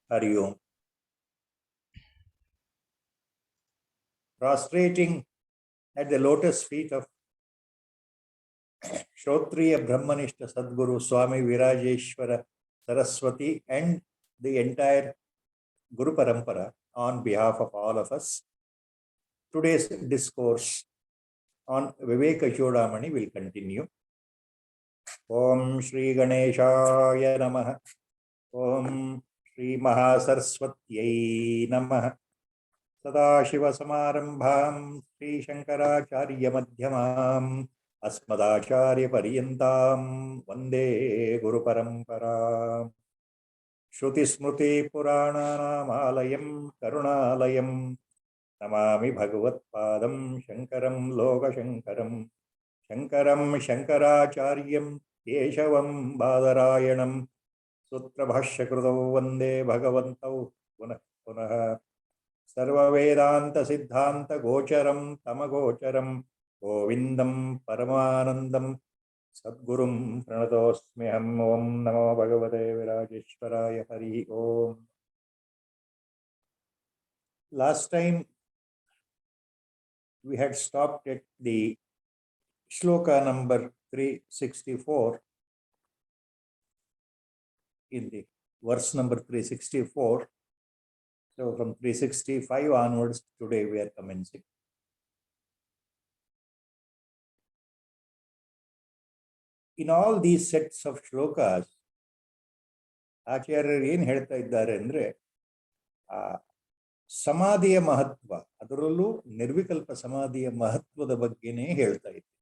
Hari Om. Prostrating at the lotus feet of Shrotriya Brahmanishta Sadguru Swami Virajeshwara Saraswati and the entire Guru Parampara on behalf of all of us. Today's discourse on Viveka Chudamani will continue. Om Shri Ganeshaya Namaha. Om Shri Mahasaraswatyai Namaha. Sadashiva Samarambham Shri Shankaracharya Madhyamam Asmadacharya Paryantam Vande Guru Paramparam. Shruti Smruti Purananam Alayam Karunalayam Namami Bhagavatpadam Shankaram Loka Shankaram Shankaram Shankaracharyam Keshavam Badarayanam Sutra Bhashyakruto Vande Bhagavantau Punah Punah Sarva Vedanta Siddhanta Gocharam Tamagocharam Govindam Paramanandam Sadgurum Pranatosmiham. Om Namo Bhagavate Virajeshwaraya. Hari Om. Last time we had stopped at the shloka number 364 in the verse number 364. So from 365 onwards, today we are commencing. In all these sets of shlokas, ಆಚಾರ್ಯರು ಏನು ಹೇಳ್ತಾ ಇದ್ದಾರೆ ಅಂದರೆ ಸಮಾಧಿಯ ಮಹತ್ವ, ಅದರಲ್ಲೂ ನಿರ್ವಿಕಲ್ಪ ಸಮಾಧಿಯ ಮಹತ್ವದ ಬಗ್ಗೆನೇ ಹೇಳ್ತಾ ಇದ್ದಾರೆ.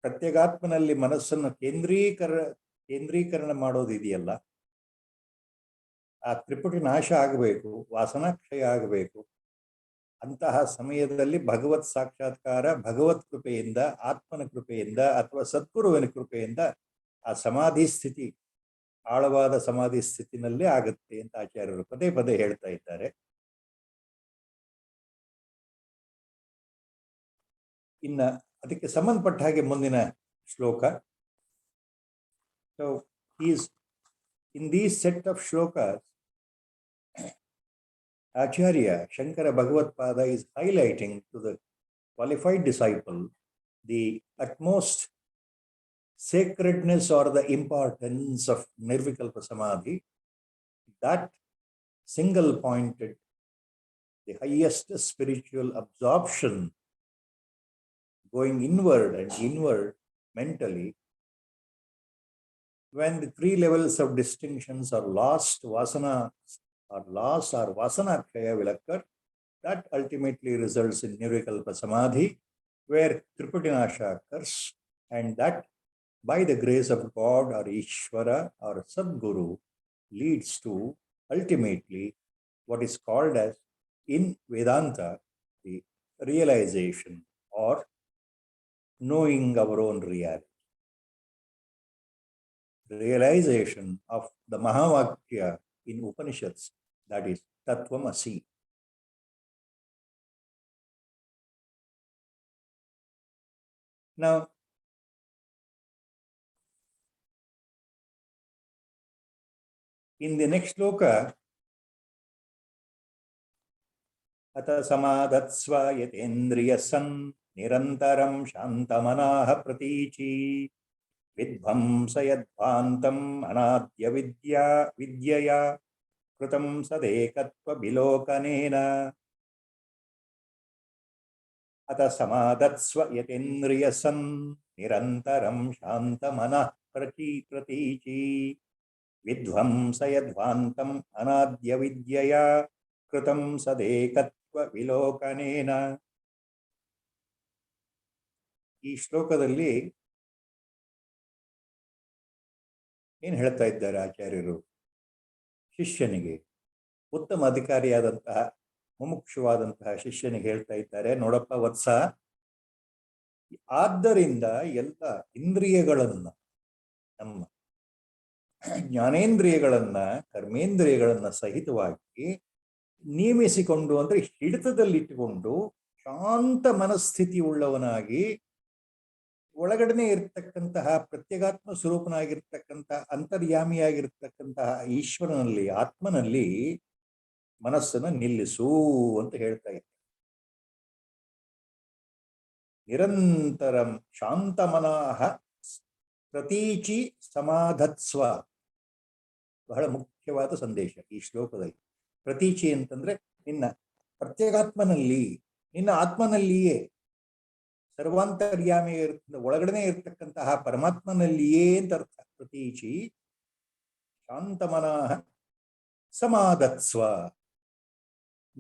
ಪ್ರತ್ಯೇಗಾತ್ಮನಲ್ಲಿ ಮನಸ್ಸನ್ನು ಕೇಂದ್ರೀಕರಣ ಮಾಡೋದಿದೆಯಲ್ಲ, ಆ ತ್ರಿಪುಟಿ ನಾಶ ಆಗಬೇಕು, ವಾಸನಾಕ್ಷಯ ಆಗಬೇಕು. ಅಂತಹ ಸಮಯದಲ್ಲಿ ಭಗವತ್ ಸಾಕ್ಷಾತ್ಕಾರ ಭಗವತ್ ಕೃಪೆಯಿಂದ, ಆತ್ಮನ ಕೃಪೆಯಿಂದ ಅಥವಾ ಸದ್ಗುರುವಿನ ಕೃಪೆಯಿಂದ ಆ ಸಮಾಧಿ ಸ್ಥಿತಿ, ಆಳವಾದ ಸಮಾಧಿ ಸ್ಥಿತಿನಲ್ಲೇ ಆಗುತ್ತೆ ಅಂತ ಆಚಾರ್ಯರು ಪದೇ ಪದೇ ಹೇಳ್ತಾ ಇದ್ದಾರೆ. ಇನ್ನ ಅದಕ್ಕೆ ಸಂಬಂಧಪಟ್ಟ ಹಾಗೆ ಮುಂದಿನ ಶ್ಲೋಕ. So in these set of shlokas, Acharya Shankara Bhagavatpada is highlighting to the qualified disciple the utmost sacredness or the importance of Nirvikalpa Samadhi, that single pointed, the highest spiritual absorption, going inward and inward mentally. When the three levels of distinctions are lost, vasana or loss or vasanakshaya will occur, that ultimately results in Nirvikalpa Samadhi, where Triputinasha occurs, and that by the grace of God or Ishvara or Sadguru leads to ultimately what is called as in Vedanta the realization or knowing our own reality. Realization of the Mahavakya in Upanishads, that is Tattvamasi. Now, in the next shloka, Ata samadatsva yatendriyasan nirantaram shantamanaha pratichi vidvamsayadvantam anadya vidyaya kritam sadekatva bilokanena. Ata samadatsva yatendriyasan nirantaram shantamanaha pratichi vidvamsayadvantam anadya vidyaya kritam sadekatva vilokanena. ಈ ಶ್ಲೋಕದಲ್ಲಿ ಏನು ಹೇಳ್ತಾ ಇದ್ದಾರೆ ಆಚಾರ್ಯರು? ಶಿಷ್ಯನಿಗೆ, ಉತ್ತಮ ಅಧಿಕಾರಿಯಾದಂತಹ ಮುಮುಕ್ಷುವಾದಂತಹ ಶಿಷ್ಯನಿಗೆ ಹೇಳ್ತಾ ಇದ್ದಾರೆ, ನೋಡಪ್ಪ ವತ್ಸ, ಆದ್ದರಿಂದ ಎಲ್ಲ ಇಂದ್ರಿಯಗಳನ್ನ, ನಮ್ಮ ಜ್ಞಾನೇಂದ್ರಿಯಗಳನ್ನ ಕರ್ಮೇಂದ್ರಿಯಗಳನ್ನ ಸಹಿತವಾಗಿ ನೇಮಿಸಿಕೊಂಡು, ಅಂದ್ರೆ ಹಿಡಿತದಲ್ಲಿಟ್ಟುಕೊಂಡು ಶಾಂತ ಮನಸ್ಥಿತಿ ಉಳ್ಳವನಾಗಿ ಒಳಗಡೆನೆ ಇರತಕ್ಕಂತಹ ಪ್ರತ್ಯೇಗಾತ್ಮ ಸ್ವರೂಪನಾಗಿರ್ತಕ್ಕಂತಹ ಅಂತರ್ಯಾಮಿಯಾಗಿರ್ತಕ್ಕಂತಹ ಈಶ್ವರನಲ್ಲಿ, ಆತ್ಮನಲ್ಲಿ ಮನಸ್ಸನ್ನು ನಿಲ್ಲಿಸು ಅಂತ ಹೇಳ್ತಾ ಇದ್ದಾರೆ. ನಿರಂತರಂ ಶಾಂತಮನಃ ಪ್ರತೀಚಿ ಸಮಾಧತ್ಸ್ವ. ಬಹಳ ಮುಖ್ಯವಾದ ಸಂದೇಶ ಈ ಶ್ಲೋಕದಲ್ಲಿ. ಪ್ರತೀಚಿ ಅಂತಂದ್ರೆ ನಿನ್ನ ಪ್ರತ್ಯೇಗಾತ್ಮನಲ್ಲಿ, ನಿನ್ನ ಆತ್ಮನಲ್ಲಿಯೇ, ಸರ್ವಾಂತರ್ಯಾಮಿ ಒಳಗಡೆ ಇರ್ತಕ್ಕಂತಹ ಪರಮಾತ್ಮನಲ್ಲಿಯೇ ಅಂತ ಅರ್ಥ. ಪ್ರತೀಚಿ ಶಾಂತಮನಃ ಸಮಾಧತ್ಸ್ವ.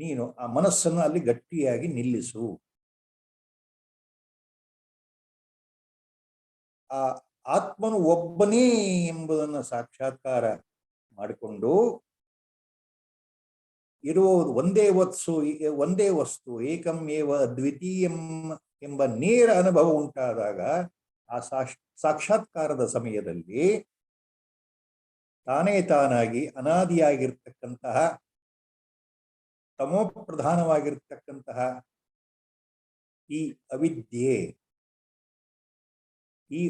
ನೀನು ಆ ಮನಸ್ಸನ್ನು ಅಲ್ಲಿ ಗಟ್ಟಿಯಾಗಿ ನಿಲ್ಲಿಸು. ಆ ಆತ್ಮನು ಒಬ್ಬನೇ ಎಂಬುದನ್ನು ಸಾಕ್ಷಾತ್ಕಾರ ಮಾಡಿಕೊಂಡು ಇರುವುದು ಒಂದೇ ವಸ್ತು ಏಕಂ ಏವ ದ್ವಿತೀಯಂ ಎಂಬ ನೇರ ಅನುಭವ ಉಂಟಾದಾಗ ಆ ಸಾಕ್ಷಾತ್ಕಾರದ ಸಮಯದಲ್ಲಿ ತಾನೇ ತಾನಾಗಿ ಅನಾದಿಯಾಗಿರ್ತಕ್ಕಂತಹ ತಮೋಪ್ರಧಾನವಾಗಿರ್ತಕ್ಕಂತಹ ಈ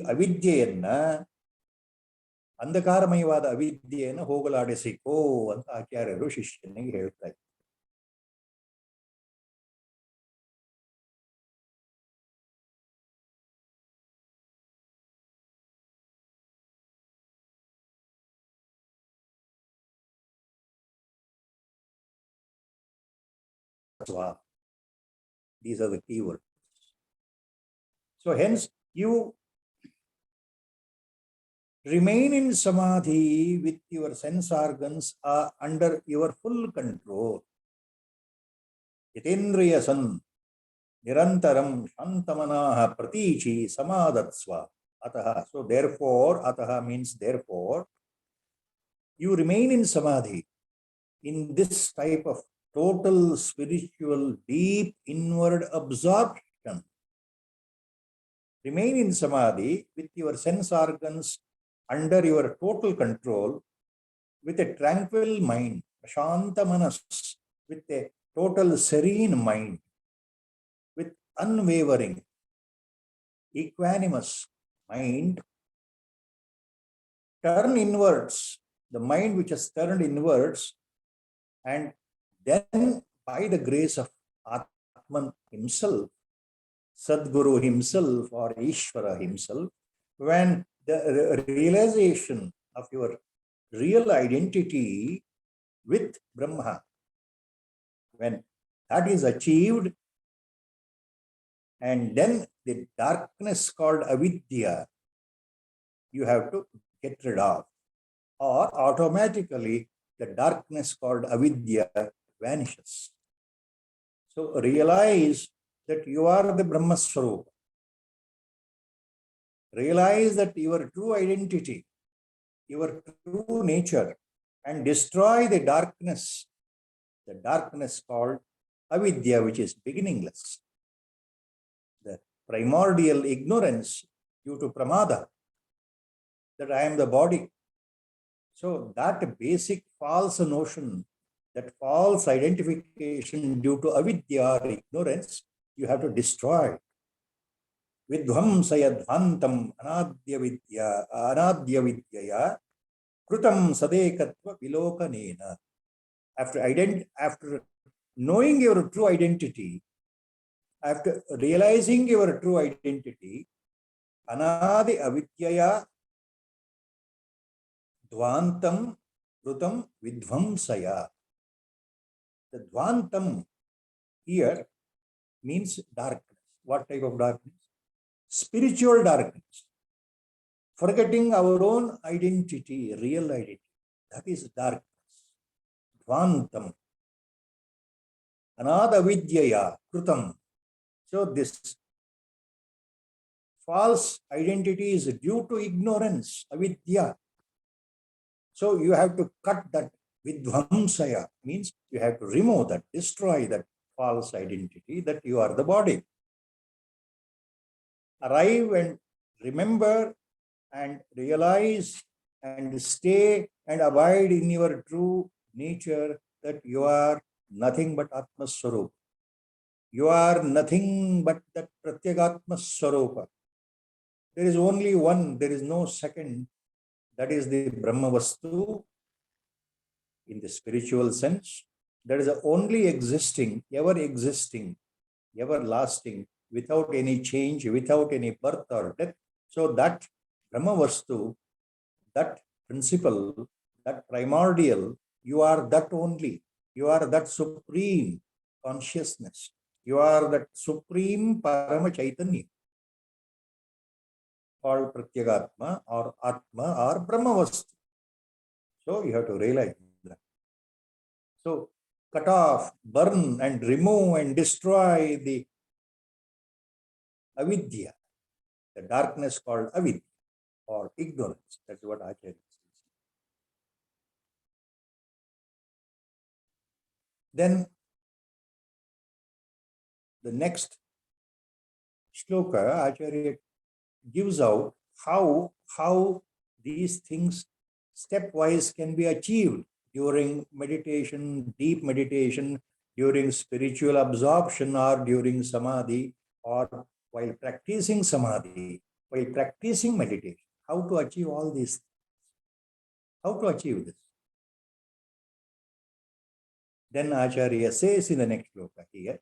ಅವಿದ್ಯೆಯನ್ನ, ಅಂಧಕಾರಮಯವಾದ ಅವಿದ್ಯೆಯನ್ನು ಹೋಗಲಾಡಿಸಿಕೋ ಅಂತ ಆಚಾರ್ಯರು ಶಿಷ್ಯನಿಗೆ ಹೇಳ್ತಾ ಇದ್ದಾರೆ. These are the key words. So hence you remain in samadhi with your sense organs under your full control. Yatendriya san nirantaram shantamanaha pratichi samadhatsva. Ataha. So therefore, ataha means therefore, you remain in samadhi, in this type of total spiritual deep inward absorption. Remain in samadhi with your sense organs under your total control, with a tranquil mind, shanta manas, with a total serene mind, with unwavering, equanimous mind. Turn inwards, the mind which has turned inwards, and then by the grace of Atman himself, Sadguru himself or Ishvara himself, when the realization of your real identity with Brahma, when that is achieved, and then the darkness called avidya you have to get rid of, or automatically the darkness called avidya vanishes. So realize that you are the Brahma Swarupa. Realize that your true identity, your true nature, and destroy the darkness called avidya, which is beginningless, the primordial ignorance due to pramada, that I am the body. So that basic false notion, that false identification due to avidya or ignorance, you have to destroy. Vidvamsayadvantam anadya vidyaya krutam sadekatva vilokanena. After knowing your true identity, after realizing your true identity, anadi avidyaya dvantam krutam vidvamsaya. The dvantam here means darkness. What type of darkness? Spiritual darkness. Forgetting our own identity, real identity. That is darkness. Dvantam. Anadavidyaya krutam. So this false identity is due to ignorance, avidya. So you have to cut that. Vidvamsaya means you have to remove that, destroy that false identity that you are the body. Arrive and remember and realize and stay and abide in your true nature, that you are nothing but Atma Swarupa. You are nothing but that Pratyagatma Swarupa. There is only one, there is no second. That is the Brahma Vastu in the spiritual sense. That is the only existing, everlasting, without any change, without any birth or death. So that Brahma Vastu, that principle, that primordial, you are that only. You are that supreme consciousness. You are that supreme Parama Chaitanya, called Pratyagatma or Atma or Brahma Vastu. So you have to realize that. So cut off, burn and remove and destroy the avidya, the darkness called avidya or ignorance. That's what Acharya says. Then the next shloka, Acharya gives out how these things stepwise can be achieved during meditation, deep meditation, during spiritual absorption, or during samadhi, or while practicing samadhi, while practicing meditation. How to achieve all these? How to achieve this? Then Acharya says in the next shloka here,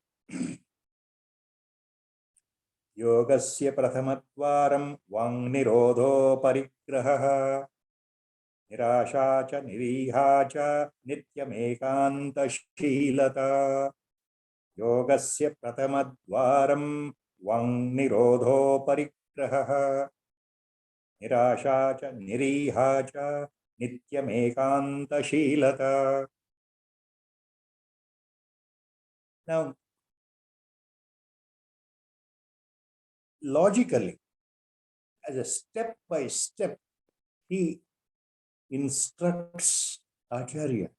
Yogasya prathamadvaram vang nirodho parigraha nirasha cha niriha cha nityam ekanta shilata. Yogasya prathamadvaram vang nirodho parigraha nirasha cha niriha cha nityam ekanta shilata. Now, logically, as a step by step, he instructs Acharya,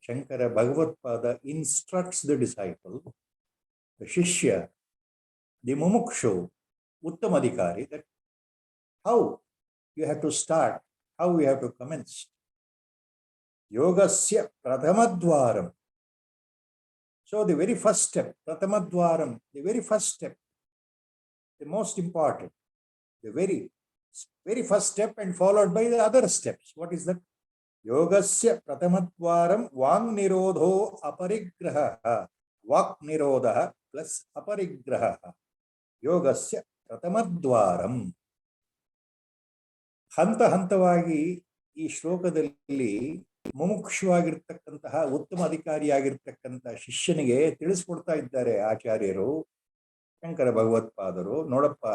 Shankara Bhagavatpada instructs the disciple, the Shishya, the Mumukshu, Uttamadhikari, that how you have to start, how you have to commence. Yogasya Prathamadvaram. So the very first step, Prathamadvaram, the very first step, the most important, the very first step and followed by the other steps. What is that? Yogasya Prathamadvaram Vang Nirodho Aparigraha. Vak Nirodha plus Aparigraha. Yogasya Prathamadvaram. ಹಂತ ಹಂತವಾಗಿ ಈ ಶ್ಲೋಕದಲ್ಲಿ ಮುಮುಕ್ಷುವಾಗಿರ್ತಕ್ಕಂತಹ ಉತ್ತಮ ಅಧಿಕಾರಿಯಾಗಿರ್ತಕ್ಕಂತಹ ಶಿಷ್ಯನಿಗೆ ತಿಳಿಸ್ಕೊಡ್ತಾ ಇದ್ದಾರೆ ಆಚಾರ್ಯರು, ಶಂಕರ ಭಗವತ್ಪಾದರು. ನೋಡಪ್ಪ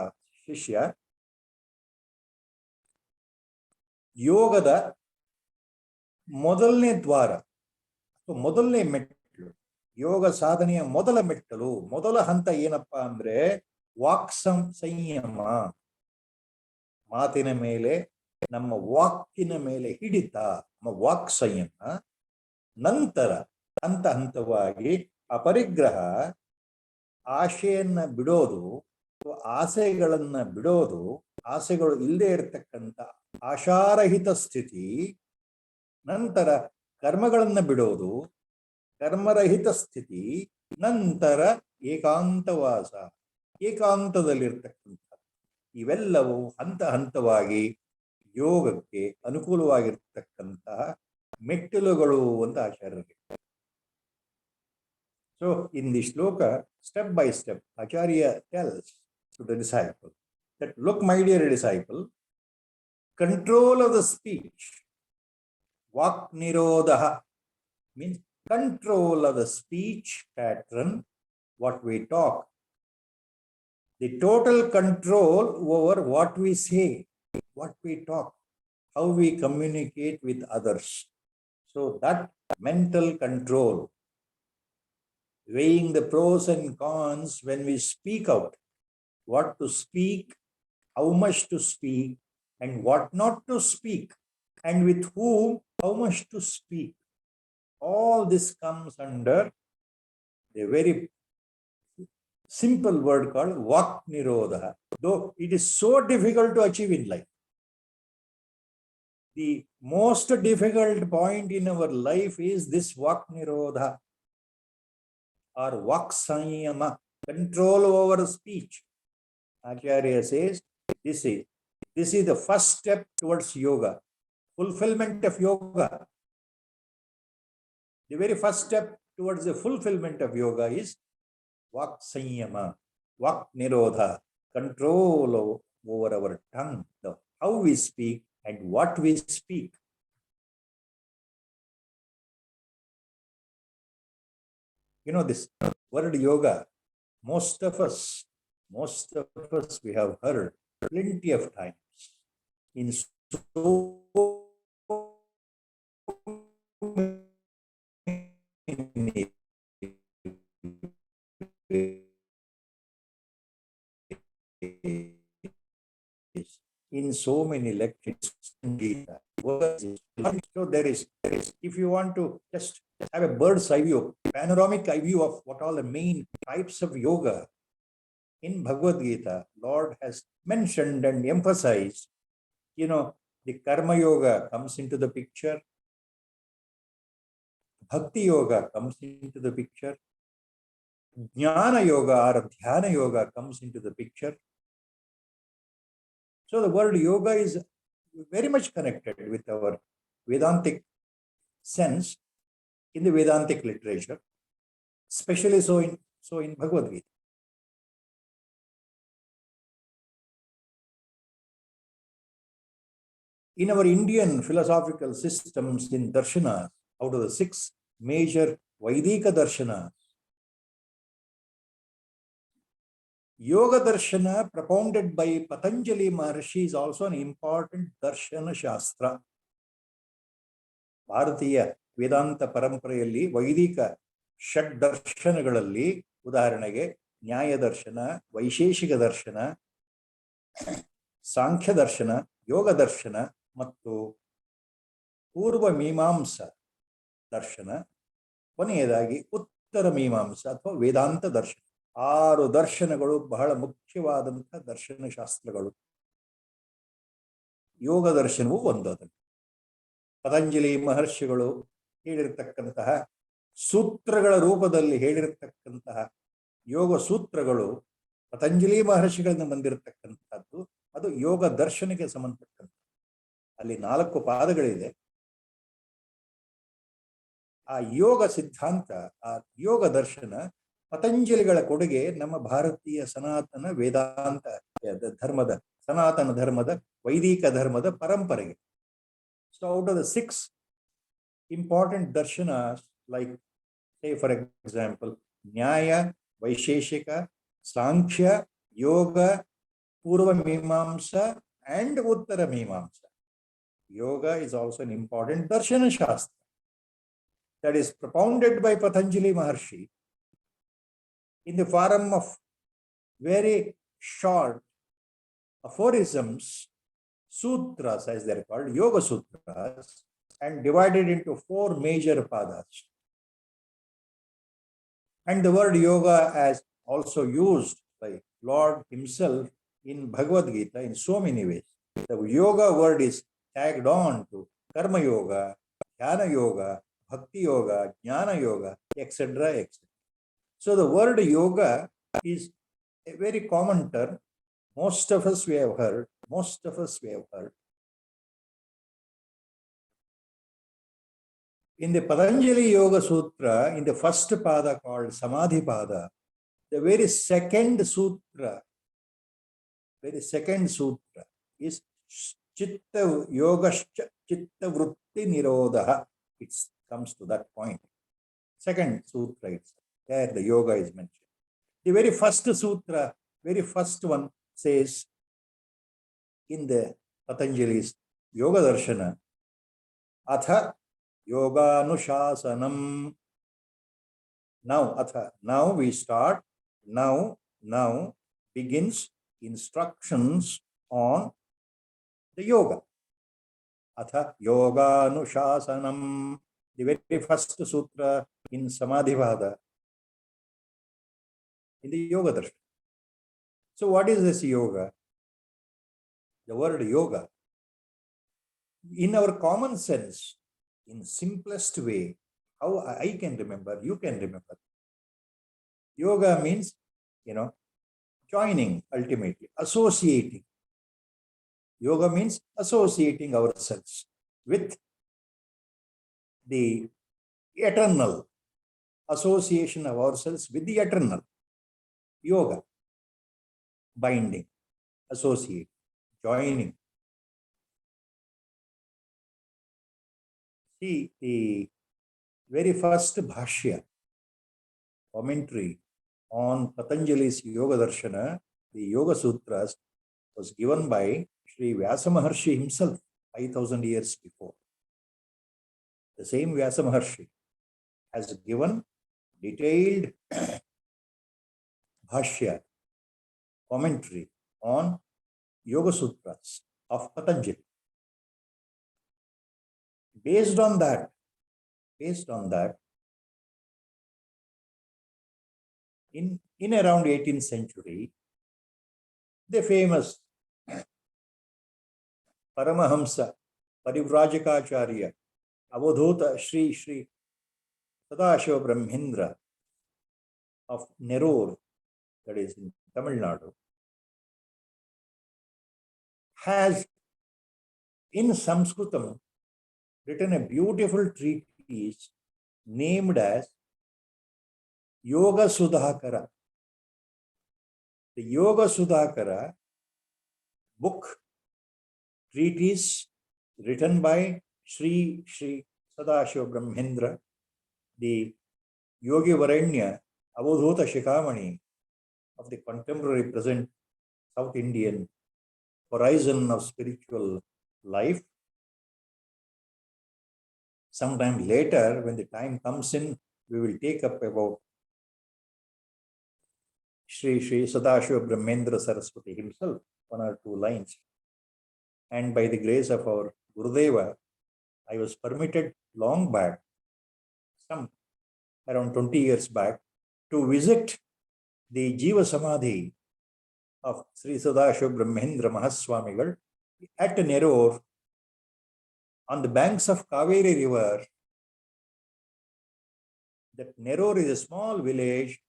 ಶಿಷ್ಯ, ಯೋಗದ ಮೊದಲನೇ ದ್ವಾರ ಅಥವಾ ಮೊದಲನೇ ಮೆಟ್ಟಲು, ಯೋಗ ಸಾಧನೆಯ ಮೊದಲ ಮೆಟ್ಟಲು, ಮೊದಲ ಹಂತ ಏನಪ್ಪಾ ಅಂದ್ರೆ ವಾಕ್ ಸಂಯಮ. ಮಾತಿನ ಮೇಲೆ, ನಮ್ಮ ವಾಕಿನ ಮೇಲೆ ಹಿಡಿತ, ನಮ್ಮ ವಾಕ್ ಸಂಯಮ. ನಂತರ ಹಂತ ಹಂತವಾಗಿ ಅಪರಿಗ್ರಹ, ಆಶೆಯನ್ನ ಬಿಡೋದು, ಆಸೆಗಳನ್ನ ಬಿಡೋದು, ಆಸೆಗಳು ಇಲ್ಲದೆ ಇರತಕ್ಕಂಥ ಆಶಾರಹಿತ ಸ್ಥಿತಿ. ನಂತರ ಕರ್ಮಗಳನ್ನ ಬಿಡೋದು, ಕರ್ಮರಹಿತ ಸ್ಥಿತಿ. ನಂತರ ಏಕಾಂತವಾಸ, ಏಕಾಂತದಲ್ಲಿರ್ತಕ್ಕಂಥ. ಇವೆಲ್ಲವೂ ಹಂತ ಹಂತವಾಗಿ ಯೋಗಕ್ಕೆ ಅನುಕೂಲವಾಗಿರ್ತಕ್ಕಂತಹ ಮೆಟ್ಟಿಲುಗಳು ಅಂತ ಆಚಾರ್ಯರಿಗೆ. So in the shloka, step by step, Acharya tells to the disciple that, look, my dear disciple, control of the speech, vak nirodha, means control of the speech pattern, what we talk. The total control over what we say, what we talk, how we communicate with others. So that mental control, weighing the pros and cons when we speak out, what to speak, how much to speak, and what not to speak, and with whom, how much to speak. All this comes under a very simple word called vak nirodha, though it is so difficult to achieve in life. The most difficult point in our life is this vak nirodha or vak sanyama, control over speech. Acharya says this is This is the first step towards yoga, fulfillment of yoga. The very first step towards the fulfillment of yoga is Vak Sanyama, Vak Nirodha, control over our tongue, how we speak and what we speak. You know, this word yoga, most of us, we have heard plenty of times in so many in so many lectures. So there is, if you want to just have a bird's eye view, panoramic eye view of what all the main types of yoga in Bhagavad Gita, Lord has mentioned and emphasized. You know, the karma yoga comes into the picture, bhakti yoga comes into the picture, jnana yoga or dhyana yoga comes into the picture. So the word yoga is very much connected with our Vedantic sense in the Vedantic literature, especially so in Bhagavad Gita. In our Indian philosophical systems in darshana, out of the 6 major Vaidika darshanas, Yoga Darshana propounded by Patanjali Maharshi is also an important Darshana Shastra. Bharatiya Vedanta Paramparayalli Vaidika Shad Darshanagallalli Udaharanage Nyaya Darshana, Vaisheshika Darshana, Sankhya Darshana, Yoga Darshana ಮತ್ತು ಪೂರ್ವ ಮೀಮಾಂಸ ದರ್ಶನ, ಕೊನೆಯದಾಗಿ ಉತ್ತರ ಮೀಮಾಂಸ ಅಥವಾ ವೇದಾಂತ ದರ್ಶನ. 6 ದರ್ಶನಗಳು ಬಹಳ ಮುಖ್ಯವಾದಂತಹ ದರ್ಶನ ಶಾಸ್ತ್ರಗಳು. ಯೋಗ ದರ್ಶನವೂ ಒಂದು. ಅದನ್ನು ಪತಂಜಲಿ ಮಹರ್ಷಿಗಳು ಹೇಳಿರತಕ್ಕಂತಹ ಸೂತ್ರಗಳ ರೂಪದಲ್ಲಿ ಹೇಳಿರತಕ್ಕಂತಹ ಯೋಗ ಸೂತ್ರಗಳು ಪತಂಜಲಿ ಮಹರ್ಷಿಗಳಿಂದ ಬಂದಿರತಕ್ಕಂಥದ್ದು. ಅದು ಯೋಗ ದರ್ಶನಕ್ಕೆ ಸಂಬಂಧಪಟ್ಟಂತೆ. ಅಲ್ಲಿ 4 ಪಾದಗಳಿದೆ. ಆ ಯೋಗ ಸಿದ್ಧಾಂತ, ಆ ಯೋಗ ದರ್ಶನ ಪತಂಜಲಿಗಳ ಕೊಡುಗೆ ನಮ್ಮ ಭಾರತೀಯ ಸನಾತನ ವೇದಾಂತ ಧರ್ಮದ, ಸನಾತನ ಧರ್ಮದ, ವೈದಿಕ ಧರ್ಮದ ಪರಂಪರೆಗೆ. So out of the 6 important darshanas, like say for example, Nyaya, Vaisheshika, Sankhya, Yoga, Purva Mimamsa and Uttara Mimamsa. Yoga is also an important darshana shastra that is propounded by Patanjali Maharshi in the form of very short aphorisms, sutras as they are called, yoga sutras, and divided into 4 major padas. And the word yoga as also used by Lord himself in Bhagavad Gita in so many ways. The yoga word is tagged on to karma yoga, dhyana yoga, bhakti yoga, jnana yoga, etc., etc. So the word yoga is a very common term. Most of us we have heard. In the Patanjali Yoga Sutra, in the first pada called Samadhi Pada, the very second sutra is Chitta Yogascha Chitta Vritti Nirodha. It comes to that point. Second sutra, it's there the yoga is mentioned. The very first sutra, very first one says in the Patanjali's Yoga Darshana, Atha Yoga Anushasanam. Now we start, now begins instructions on the yoga. Atha Yoga Anushasanam, the very first sutra in Samadhi Vada, in the Yoga Darshana. So what is this yoga? The word yoga, in our common sense, in simplest way, how I can remember, you can remember. Yoga means, joining ultimately, associating. Yoga means associating ourselves with the eternal, association of ourselves with the eternal. Yoga, binding, associate, joining. See, the very first bhashya, commentary on Patanjali's Yoga Darshana, the Yoga Sutras, was given by Sri Vyasa Maharshi himself 5,000 years before. The same Vyasa Maharshi has given detailed bhashya, commentary on Yoga Sutras of Patanjali. Based on that, in around 18th century, the famous Paramahamsa Parivrajacharya Avadhuta Sri Sadashiva Brahmendra of Nerur, that is in Tamil Nadu, has in Sanskritam written a beautiful treatise named as Yoga Sudhakara. The Yoga Sudhakara book, treatise written by Sri Sadashiva Brahmendra, the Yogi Varanya Avadhuta Shikhamani of the contemporary present South Indian horizon of spiritual life. Sometime later, when the time comes in, we will take up about Sri Sadashiva Brahmendra Saraswati himself, 1 or 2 lines. And by the grace of our Gurudeva, I was permitted long back, some around 20 years back, to visit the Jiva Samadhi of Sri Sadashiva Brahmendra Mahaswamigal at Nerur on the banks of Kaveri River. That Nerur is a small village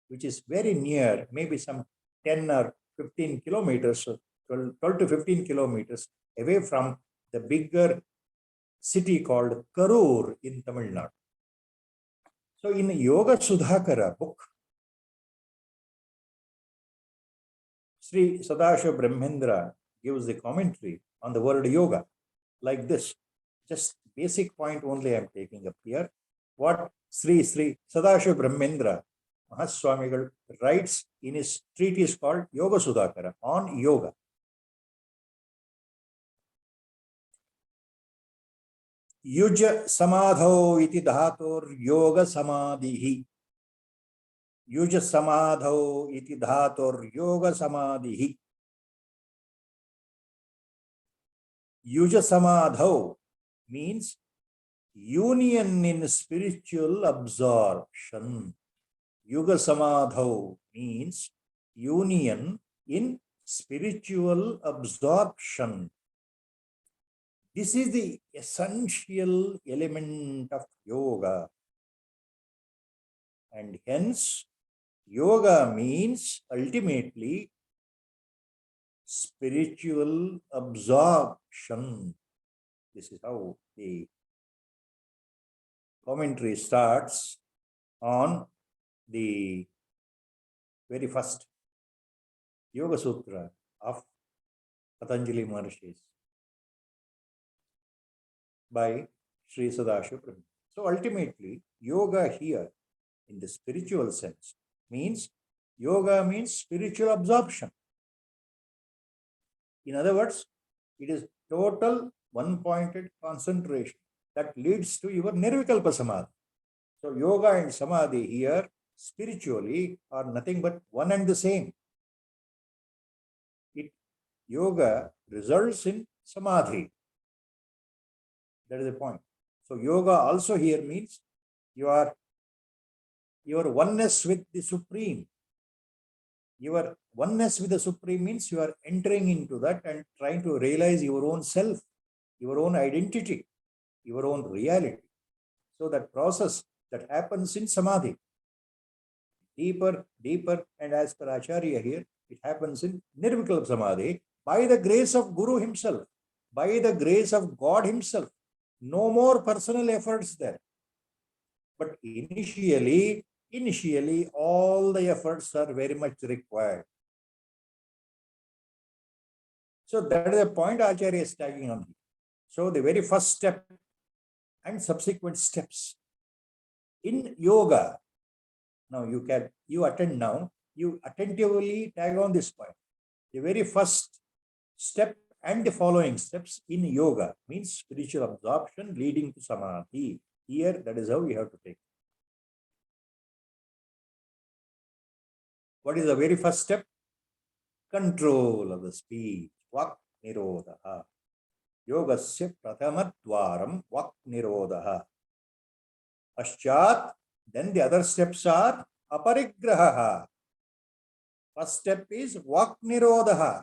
which is very near, maybe some 10 or 15 kilometers, 12 to 15 kilometers away from the bigger city called Karur in Tamil Nadu. So in Yoga Sudhakara book, Sri Sadashiva Brahmendra gives the commentary on the word yoga like this. Just basic point only I am taking up here. What Sri Sadashiva Brahmendra Mahaswamigal writes in his treatise called Yoga Sudhakara on yoga. Yuja samadho iti dhatur yoga samadhihi. Yuja samadho iti dhatur yoga samadhihi. Yuja samadho means union in spiritual absorption. Yuga samadho means union in spiritual absorption. This is the essential element of yoga. And hence, yoga means ultimately spiritual absorption. This is how the commentary starts on the very first Yoga Sutra of Patanjali Maharshi by Sri Sadashiva Brahmendra. So ultimately, yoga here in the spiritual sense means yoga means spiritual absorption. In other words, it is total one-pointed concentration that leads to your nirvikalpa samadhi. So yoga and samadhi here spiritually are nothing but one and the same. Yoga results in samadhi. That is the point. So yoga also here means your oneness with the Supreme. Your oneness with the Supreme means you are entering into that and trying to realize your own self, your own identity, your own reality. So that process that happens in samadhi, deeper, and as per Acharya here, it happens in nirvikalpa samadhi, by the grace of Guru himself, by the grace of God himself. No more personal efforts there. But initially, all the efforts are very much required. So that is the point Acharya is tagging on. So the very first step and subsequent steps in yoga. Now you attentively tag on this point. The very first step and the following steps in yoga means spiritual absorption leading to samadhi. Here, that is how we have to take. What is the very first step? Control of the speech. Vak nirodha. Yogasya prathamadvaram vak nirodha. Paschat, then the other steps are aparigraha. First step is vak nirodha.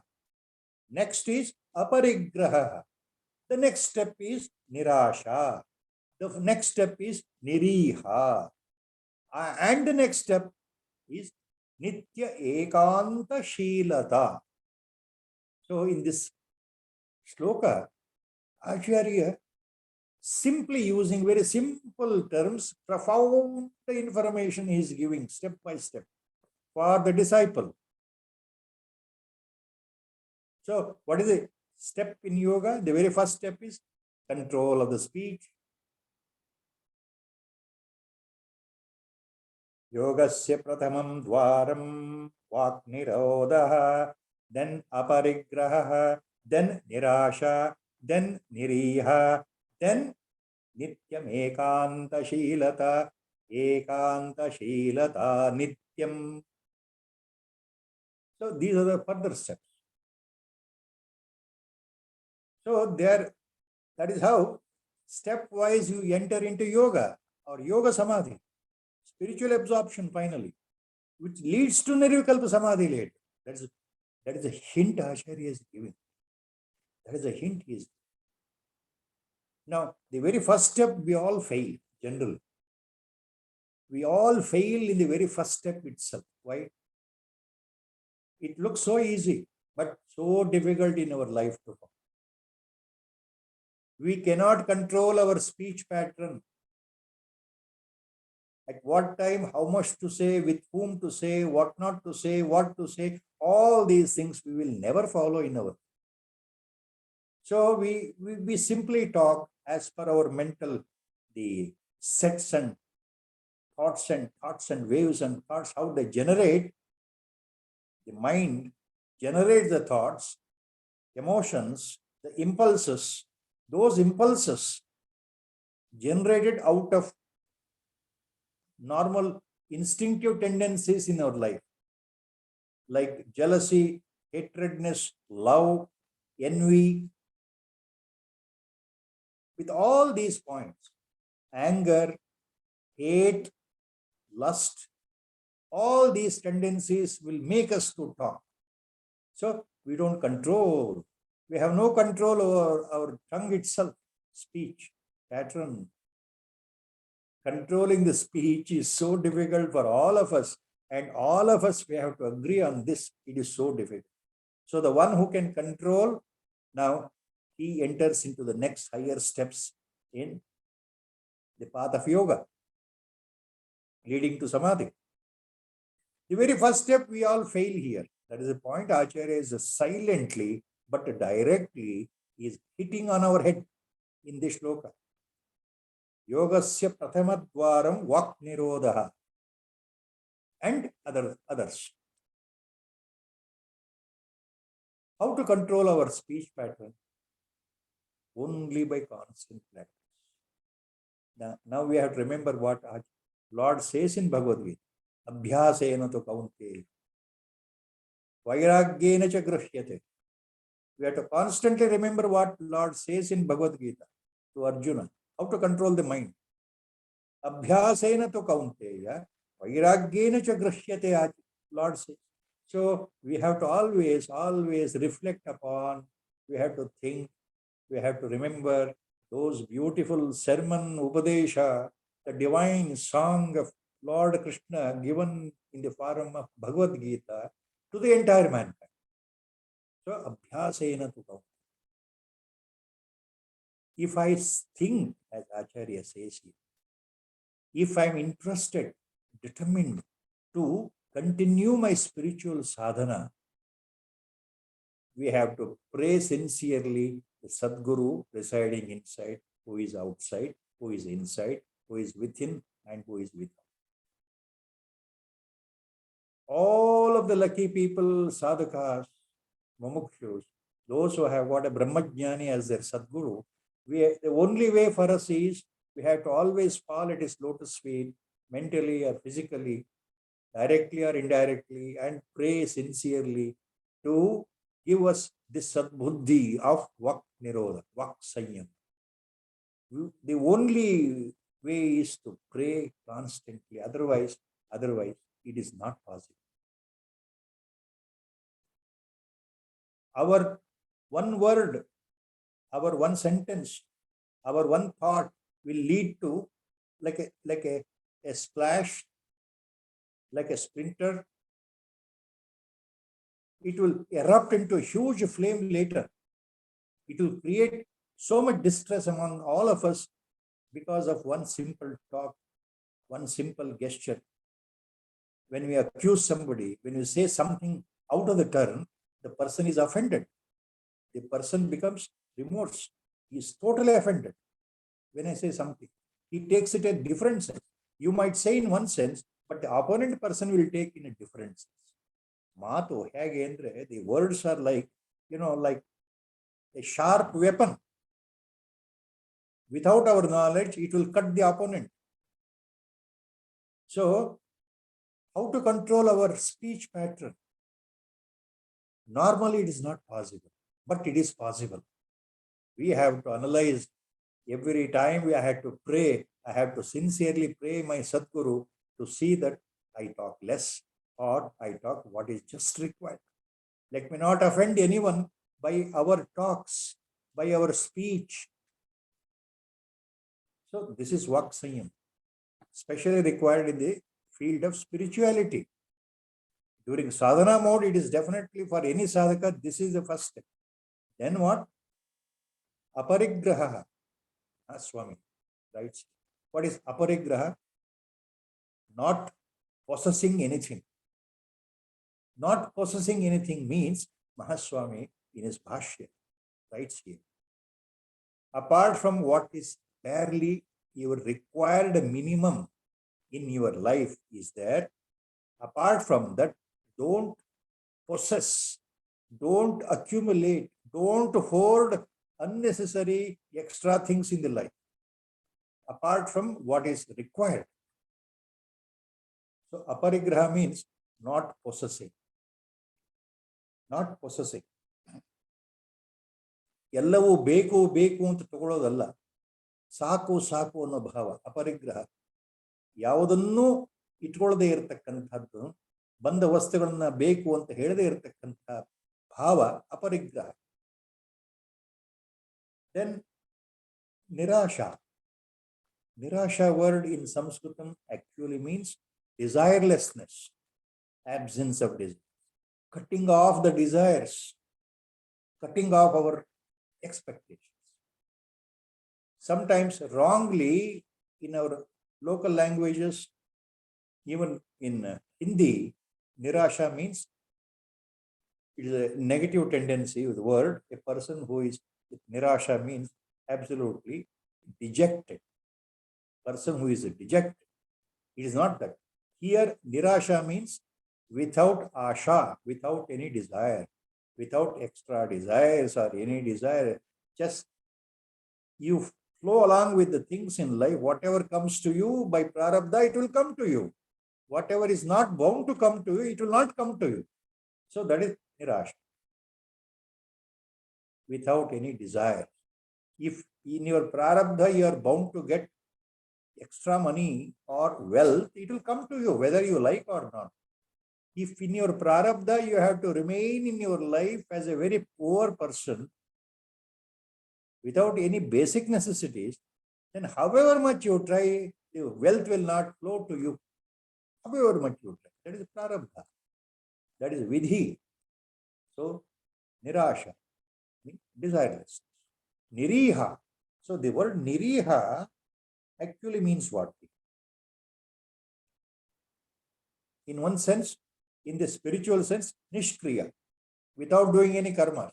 Next is aparigraha. The next step is nirasha. The next step is niriha. And the next step is nitya ekanta shilata. So in this shloka, Acharya simply using very simple terms, profound information he is giving step by step for the disciple. So what is the step in yoga? The very first step is control of the speech. Yogasya prathamam dwaram vak nirodha, then aparigraha, then nirasha, then niriha, then nityam ekanta shilata nityam. So these are the further steps. So there, that is how stepwise you enter into yoga or yoga samadhi, spiritual absorption finally, which leads to nirvikalpa samadhi later. That is a hint Acharya is giving. That is a hint he is giving. Now, the very first step we all fail, generally. We all fail in the very first step itself. Why? It looks so easy, but so difficult in our life to follow. We cannot control our speech pattern. At what time, how much to say, with whom to say, what not to say, what to say, all these things we will never follow in our. So we simply talk as per our mental, the sets and thoughts and waves and thoughts, how they generate. The mind generates the thoughts, emotions, the impulses. Those impulses generated out of normal instinctive tendencies in our life, like jealousy, hatredness, love, envy. With all these points, anger, hate, lust, all these tendencies will make us to talk. So we don't control. We have no control over our tongue itself, speech, pattern. Controlling the speech is so difficult for all of us. And all of us, we have to agree on this. It is so difficult. So the one who can control, now he enters into the next higher steps in the path of yoga, leading to samadhi. The very first step, we all fail here. That is the point Acharya is silently but directly is hitting on our head in this shloka. Yogasya prathamadvaram vak nirodha and others. How to control our speech pattern? Only by constant practice. Now we have to remember what our Lord says in Bhagavad Gita. Abhyasena to kaunte. Vairagyena cha grashyate. We have to constantly remember what Lord says in Bhagavad Gita to Arjuna. How to control the mind. Abhyasena to kaunteya. Vairagyena cha grashyate. Lord says. So we have to always reflect upon, we have to think, we have to remember those beautiful sermon Upadesha, the divine song of Lord Krishna given in the form of Bhagavad Gita to the entire mankind. So, abhyasena tu kaunte. If I think, as Acharya says here, if I'm interested, determined to continue my spiritual sadhana, we have to pray sincerely the Sadguru residing inside, who is outside, who is inside, who is within, and who is without. All of the lucky people, sadhakas, mumukshus, those who have got a Brahmajnani as their Sadguru, the only way for us is we have to always fall at his lotus feet, mentally or physically, directly or indirectly, and pray sincerely to give us this sadbuddhi of vak nirodha, vak sanyam. The only way is to pray constantly. Otherwise, it is not possible. Our one word, our one sentence, our one thought will lead to like a splash, like a splinter. It will erupt into a huge flame later. It will create so much distress among all of us because of one simple talk, one simple gesture. When we accuse somebody, when we say something out of the turn, the person is offended. The person becomes remorse. He is totally offended. When I say something, he takes it a different sense. You might say in one sense, but the opponent person will take in a different sense. Mato, the words are like, like a sharp weapon. Without our knowledge, it will cut the opponent. So, how to control our speech pattern? Normally, it is not possible, but it is possible. We have to analyze every time we have to pray. I have to sincerely pray my Sadguru to see that I talk less or I talk what is just required. Let me not offend anyone by our talks, by our speech. So this is Vaksayam, especially required in the field of spirituality. During sadhana mode, it is definitely for any sadhaka, this is the first step. Then what? Aparigraha. Swami writes. What is aparigraha? Not possessing anything. Not possessing anything means, Mahaswami in his Bhashya writes here. Apart from what is barely your required minimum in your life is there, apart from that, don't possess, don't accumulate, don't hoard unnecessary extra things in the life, apart from what is required. So, aparigraha means not possessing. Not possessing. ಎಲ್ಲವೂ ಬೇಕು ಬೇಕು ಅಂತ ತಗೊಳ್ಳೋದಲ್ಲ, ಸಾಕು ಸಾಕು ಅನ್ನೋ ಭಾವ ಅಪರಿಗ್ರಹ. ಯಾವುದನ್ನೂ ಇಟ್ಕೊಳ್ಳದೆ ಇರತಕ್ಕಂಥದ್ದು, ಬಂದ ವಸ್ತುಗಳನ್ನ ಬೇಕು ಅಂತ ಹೇಳದೆ ಇರತಕ್ಕಂಥ ಭಾವ ಅಪರಿಗ್ರಹ. Then nirasha. Nirasha word in Sanskritam actually means desirelessness, absence of desire, cutting off the desires, cutting off our expectations. Sometimes wrongly in our local languages, even in Hindi, nirasha means it is a negative tendency with the word. A person who is with nirasha means absolutely dejected. Person who is dejected. It is not that. Here, nirasha means without asha, without any desire, without extra desires or any desire. Just you flow along with the things in life. Whatever comes to you by prarabdha, it will come to you. Whatever is not bound to come to you, it will not come to you. So that is nirasha. Without any desire. If in your prarabdha you are bound to get extra money or wealth, it will come to you whether you like or not. If in your prarabdha you have to remain in your life as a very poor person without any basic necessities, then however much you try, the wealth will not flow to you. However much you try. That is prarabdha. That is vidhi. So Nirasha means desireless. Niriha. So the word Niriha actually means what? In one sense, in the spiritual sense, Nishkriya, without doing any karma,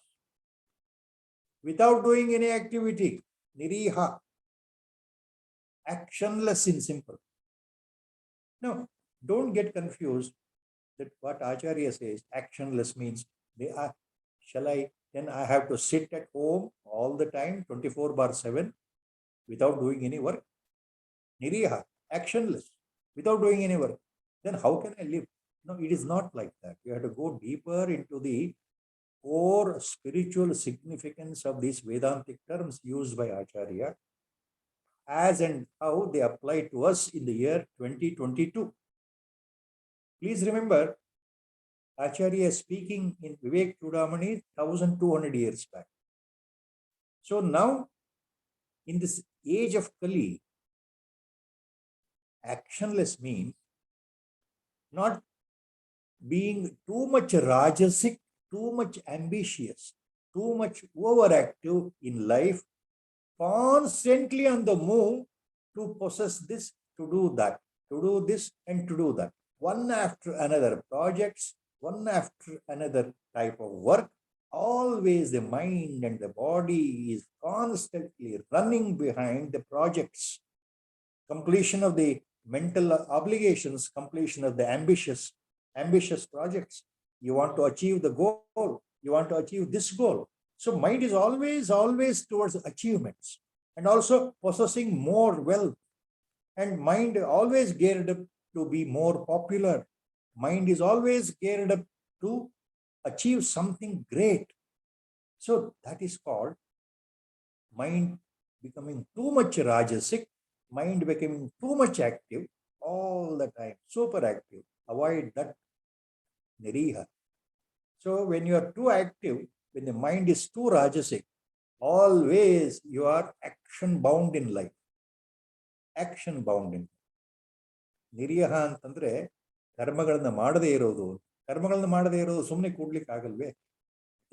without doing any activity. Niriha. Actionless in simple. Now, don't get confused that what Acharya says, actionless means they are, then I have to sit at home all the time, 24/7, without doing any work. Niriha, actionless, without doing any work. Then how can I live? No, it is not like that. You have to go deeper into the core spiritual significance of these Vedantic terms used by Acharya, as and how they apply to us in the year 2022. Please remember, Acharya is speaking in Viveka Chudamani 1200 years back. So now, in this age of Kali, actionless means not being too much rajasic, too much ambitious, too much overactive in life, constantly on the move to possess this, to do that, to do this and to do that. One after another projects, one after another type of work. Always the mind and the body is constantly running behind the projects. Completion of the mental obligations, completion of the ambitious projects. You want to achieve the goal. You want to achieve this goal. So mind is always towards achievements, and also possessing more wealth. And mind always geared up to be more popular. Mind is always geared up to achieve something great. So that is called mind becoming too much rajasic, mind becoming too much active all the time, super active. Avoid that, niriha. So when you are too active, when the mind is too rajasic, always you are action bound in life. Action bound in. ನಿರೀಹ ಅಂತಂದ್ರೆ ಕರ್ಮಗಳನ್ನ ಮಾಡದೇ ಇರೋದು. ಕರ್ಮಗಳನ್ನ ಮಾಡದೇ ಇರೋದು ಸುಮ್ಮನೆ ಕೂಡ್ಲಿಕ್ಕೆ ಆಗಲ್ವೇ?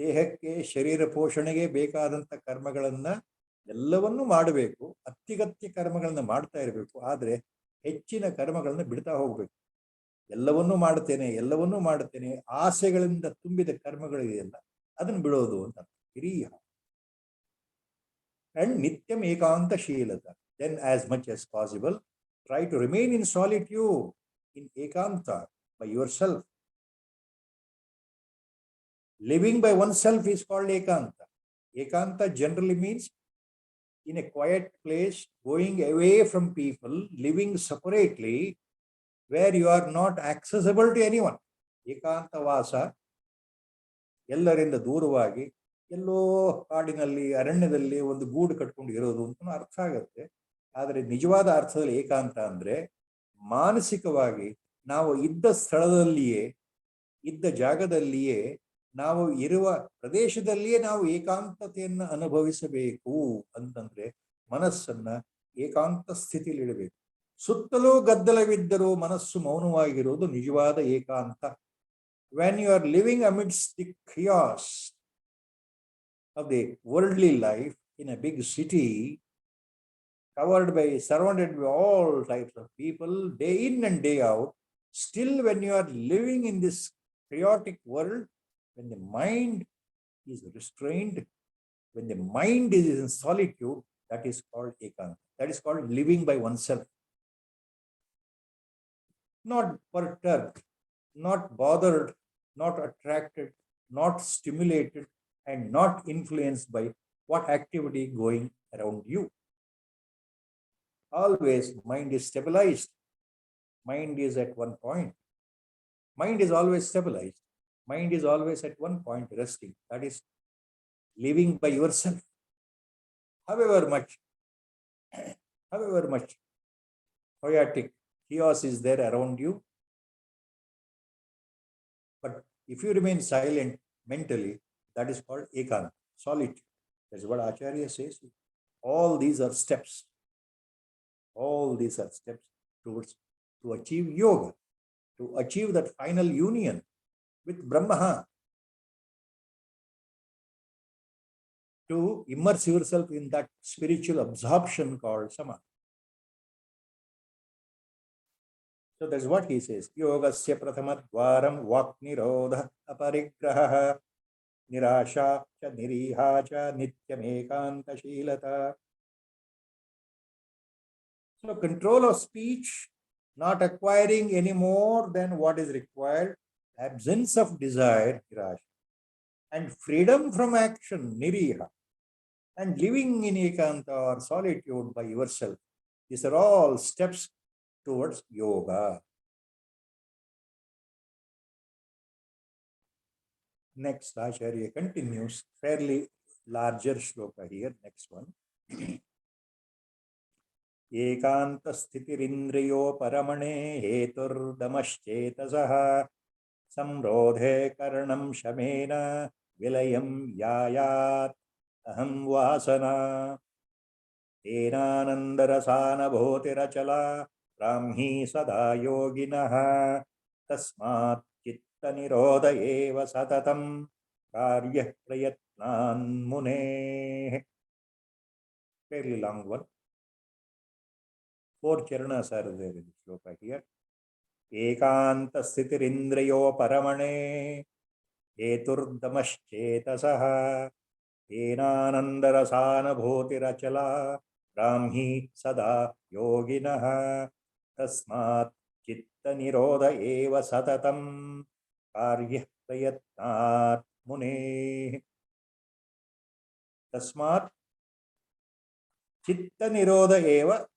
ದೇಹಕ್ಕೆ ಶರೀರ ಪೋಷಣೆಗೆ ಬೇಕಾದಂತ ಕರ್ಮಗಳನ್ನ ಎಲ್ಲವನ್ನೂ ಮಾಡಬೇಕು. ಅತ್ಯಗತ್ಯ ಕರ್ಮಗಳನ್ನ ಮಾಡ್ತಾ ಇರಬೇಕು. ಆದ್ರೆ ಹೆಚ್ಚಿನ ಕರ್ಮಗಳನ್ನ ಬಿಡ್ತಾ ಹೋಗ್ಬೇಕು. ಎಲ್ಲವನ್ನೂ ಮಾಡ್ತೇನೆ ಆಸೆಗಳಿಂದ ತುಂಬಿದ ಕರ್ಮಗಳಿದೆಯಲ್ಲ, ಅದನ್ನ ಬಿಡೋದು ಅಂತ ಹಿರಿಯ. ಅಂಡ್ ನಿತ್ಯಂ ಏಕಾಂತಶೀಲತ. Then as much as possible, try to remain in solitude, in ekanta, by yourself. Living by oneself is called ekanta. Ekanta generally means in a quiet place, going away from people, living separately, where you are not accessible to anyone. ಏಕಾಂತ ವಾಸ, ಎಲ್ಲರಿಂದ ದೂರವಾಗಿ ಎಲ್ಲೋ ಕಾಡಿನಲ್ಲಿ ಅರಣ್ಯದಲ್ಲಿ ಒಂದು ಗೂಡು ಕಟ್ಕೊಂಡು ಇರೋದು ಅಂತ ಅರ್ಥ ಆಗುತ್ತೆ. ಆದರೆ ನಿಜವಾದ ಅರ್ಥದಲ್ಲಿ ಏಕಾಂತ ಅಂದ್ರೆ ಮಾನಸಿಕವಾಗಿ ನಾವು ಇದ್ದ ಸ್ಥಳದಲ್ಲಿಯೇ, ಇದ್ದ ಜಾಗದಲ್ಲಿಯೇ, ನಾವು ಇರುವ ಪ್ರದೇಶದಲ್ಲಿಯೇ ನಾವು ಏಕಾಂತತೆಯನ್ನು ಅನುಭವಿಸಬೇಕು. ಅಂತಂದ್ರೆ ಮನಸ್ಸನ್ನ ಏಕಾಂತ ಸ್ಥಿತಿಯಲ್ಲಿ ಇಡಬೇಕು. ಸುತ್ತಲೂ ಗದ್ದಲವಿದ್ದರೂ ಮನಸ್ಸು ಮೌನವಾಗಿರುವುದು ನಿಜವಾದ ಏಕಾಂತ. When you are living amidst the chaos of the worldly life in a big city, surrounded by all types of people, day in and day out, still when you are living in this chaotic world, when the mind is restrained, when the mind is in solitude, that is called ekanta. That is called living by oneself. Not perturbed, not bothered, not attracted, not stimulated, and not influenced by what activity going around you. Always mind is stabilized. Mind is at one point. Mind is always stabilized. Mind is always at one point resting. That is living by yourself. However much chaotic chaos is there around you, but if you remain silent mentally, that is called ekanta, solitude. That's what Acharya says. All these are steps. All these are steps towards to achieve yoga, to achieve that final union with Brahma. to immerse yourself in that spiritual absorption called samadhi. So that's what he says. Yogasya prathamadvaram vak nirodha aparigraha nirasha cha niriha cha nityam ekanta shilata. So control of speech, not acquiring any more than what is required, absence of desire, nirasha, and freedom from action, niriha, and living in ekanta or solitude by yourself. These are all steps towards yoga. Next, Acharya continues, fairly larger shloka here, next one. Ekanta sthitirindriyo paramane heturdamascetasah samrodhe karanam shamena vilayam yayat aham vasana tenanandarasana bhotirachala brahmi sada yoginah tasmat nirodha eva satatam karya prayatnan mune. Fairly long one. 4 charanas are there in the shloka here. Ekanta sthitirindriyo paramane heturdamascetasah tenanandarasana bhotirachala brahmi sada yoginah tasmat chitta nirodha eva satatam karya prayatnat mune. Tasmat chitta nirodha eva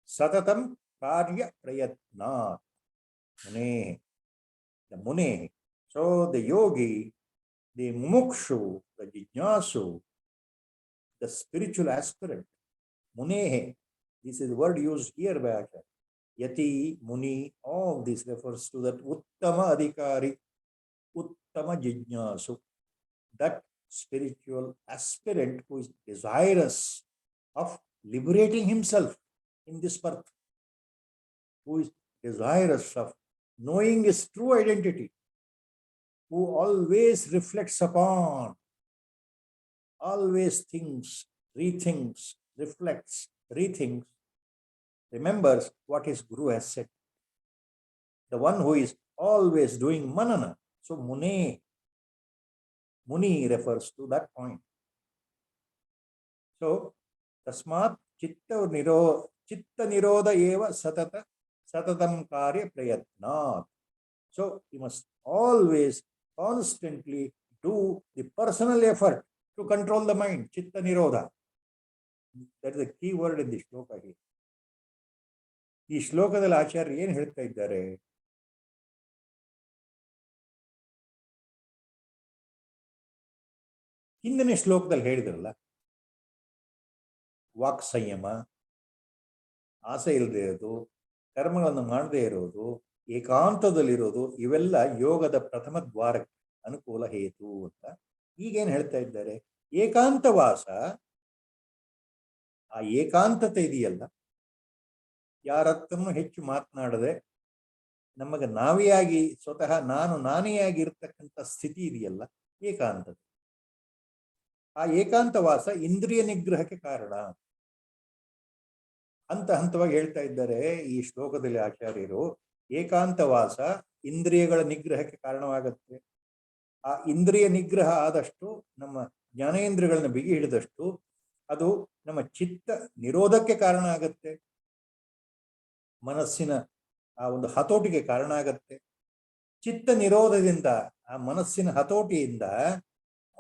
satatam karya prayatnat mune. The mune. So the yogi, the mumukshu, the jijnasu, the spiritual aspirant, munehe. This is the word used here by Acharya. Yati, Muni, all this refers to that Uttama Adhikari, Uttama Jijnasu, that spiritual aspirant who is desirous of liberating himself in this birth, who is desirous of knowing his true identity, who always reflects upon, always thinks, rethinks, reflects, rethinks, remembers what his guru has said. The one who is always doing manana. So Muni refers to that point. So tasmat chitta nirodha eva satatam karya prayatnat. So you must always constantly do the personal effort to control the mind, chitta nirodha. That is the key word in the shloka here. ಈ ಶ್ಲೋಕದಲ್ಲಿ ಆಚಾರ್ಯ ಏನು ಹೇಳ್ತಾ ಇದ್ದಾರೆ? ಹಿಂದಿನ ಶ್ಲೋಕದಲ್ಲಿ ಹೇಳಿದ್ರಲ್ಲ, walk ಸಂಯಮ, ಆಸೆ ಇಲ್ಲದೆ ಇರೋದು, ಕರ್ಮಗಳನ್ನು ಮಾಡದೇ ಇರೋದು, ಏಕಾಂತದಲ್ಲಿರೋದು, ಇವೆಲ್ಲ ಯೋಗದ ಪ್ರಥಮ ದ್ವಾರಕ್ಕೆ ಅನುಕೂಲ ಹೇತು ಅಂತ. ಈಗೇನು ಹೇಳ್ತಾ ಇದ್ದಾರೆ? ಏಕಾಂತವಾಸ, ಆ ಏಕಾಂತತೆ ಇದೆಯಲ್ಲ, ಯಾರತ್ತನ್ನು ಹೆಚ್ಚು ಮಾತನಾಡದೆ ನಮಗೆ ನಾವಿಯಾಗಿ ಸ್ವತಃ ನಾನೇ ಆಗಿರ್ತಕ್ಕಂಥ ಸ್ಥಿತಿ ಇದೆಯಲ್ಲ, ಏಕಾಂತತೆ. ಆ ಏಕಾಂತವಾಸ ಇಂದ್ರಿಯ ನಿಗ್ರಹಕ್ಕೆ ಕಾರಣ ಹಂತ ಹಂತವಾಗಿ ಹೇಳ್ತಾ ಇದ್ದಾರೆ ಈ ಶ್ಲೋಕದಲ್ಲಿ ಆಚಾರ್ಯರು. ಏಕಾಂತವಾಸ ಇಂದ್ರಿಯಗಳ ನಿಗ್ರಹಕ್ಕೆ ಕಾರಣವಾಗುತ್ತೆ. ಆ ಇಂದ್ರಿಯ ನಿಗ್ರಹ ಆದಷ್ಟು, ನಮ್ಮ ಜ್ಞಾನೇಂದ್ರಿಯಗಳನ್ನ ಬಿಗಿ ಹಿಡಿದಷ್ಟು ಅದು ನಮ್ಮ ಚಿತ್ತ ನಿರೋಧಕ್ಕೆ ಕಾರಣ ಆಗತ್ತೆ, ಮನಸ್ಸಿನ ಆ ಒಂದು ಹತೋಟಿಗೆ ಕಾರಣ ಆಗತ್ತೆ. ಚಿತ್ತ ನಿರೋಧದಿಂದ, ಆ ಮನಸ್ಸಿನ ಹತೋಟಿಯಿಂದ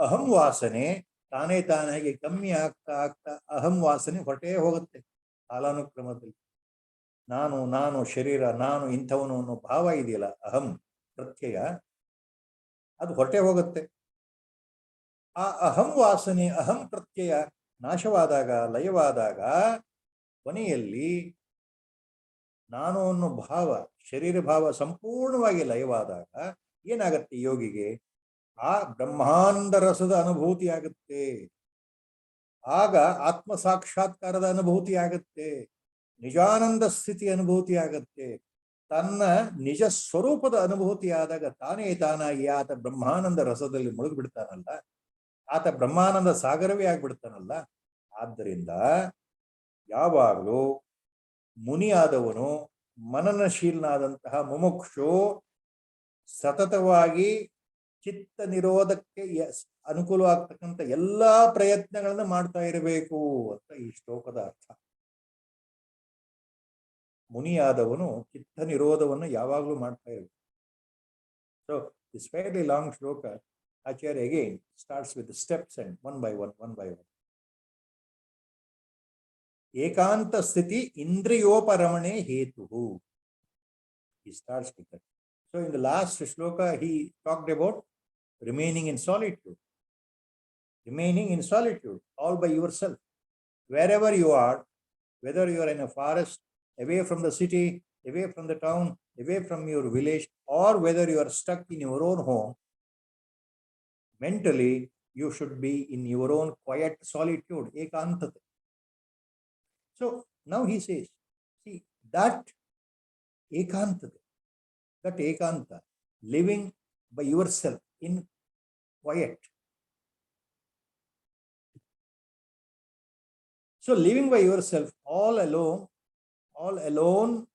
ಅಹಂ ವಾಸನೆ ತಾನಾಗಿ ಕಮ್ಮಿ ಆಗ್ತಾ ಆಗ್ತಾ ಅಹಂ ವಾಸನೆ ಹೊರಟೇ ಹೋಗುತ್ತೆ ಕಾಲಾನುಕ್ರಮದಲ್ಲಿ. ನಾನು ಶರೀರ, ನಾನು ಇಂಥವನು ಅನ್ನೋ ಭಾವ ಇದೆಯಲ್ಲ, ಅಹಂ ಪ್ರತ್ಯಯ, ಅದು ಹೊರಟೇ ಹೋಗುತ್ತೆ. ಆ ಅಹಂ ವಾಸನೆ, ಅಹಂ ಪ್ರತ್ಯಯ ನಾಶವಾದಾಗ, ಲಯವಾದಾಗ, ಕೊನೆಯಲ್ಲಿ ನಾನು ಅನ್ನೋ ಭಾವ, ಶರೀರ ಭಾವ ಸಂಪೂರ್ಣವಾಗಿ ಲಯವಾದಾಗ ಏನಾಗತ್ತೆ ಯೋಗಿಗೆ? ಆ ಬ್ರಹ್ಮಾಂಡ ರಸದ ಅನುಭೂತಿ ಆಗುತ್ತೆ. ಆಗ ಆತ್ಮ ಸಾಕ್ಷಾತ್ಕಾರದ ಅನುಭೂತಿ ಆಗತ್ತೆ, ನಿಜಾನಂದ ಸ್ಥಿತಿ ಅನುಭೂತಿ ಆಗತ್ತೆ. ತನ್ನ ನಿಜ ಸ್ವರೂಪದ ಅನುಭೂತಿ ಆದಾಗ ತಾನಾಗಿ ಆತ ಬ್ರಹ್ಮಾನಂದ ರಸದಲ್ಲಿ ಮುಳುಗಿಬಿಡ್ತಾನಲ್ಲ, ಆತ ಬ್ರಹ್ಮಾನಂದ ಸಾಗರವೇ ಆಗ್ಬಿಡ್ತಾನಲ್ಲ. ಆದ್ದರಿಂದ ಯಾವಾಗಲೂ ಮುನಿಯಾದವನು, ಮನನಶೀಲನಾದಂತಹ ಮುಮುಕ್ಷು ಸತತವಾಗಿ ಚಿತ್ತ ನಿರೋಧಕ್ಕೆ ಅನುಕೂಲವಾಗ್ತಕ್ಕಂಥ ಎಲ್ಲಾ ಪ್ರಯತ್ನಗಳನ್ನು ಮಾಡ್ತಾ ಇರಬೇಕು ಅಂತ ಈ ಶ್ಲೋಕದ ಅರ್ಥ. ಮುನಿಯಾದವನು ಚಿತ್ತ ನಿರೋಧವನ್ನು ಯಾವಾಗಲೂ ಮಾಡ್ತಾ ಇರಬೇಕು. So this fairly long shloka, Acharya again starts with the steps and one by one. Ekanta sthiti indriyoparamane hetuhu. He starts with that. So in the last shloka, he talked about remaining in solitude. Remaining in solitude, all by yourself. Wherever you are, whether you are in a forest, away from the city, away from the town, away from your village, or whether you are stuck in your own home, mentally, you should be in your own quiet solitude, ekantata. So now he says, see, that ekanta, living by yourself in quiet. So living by yourself all alone,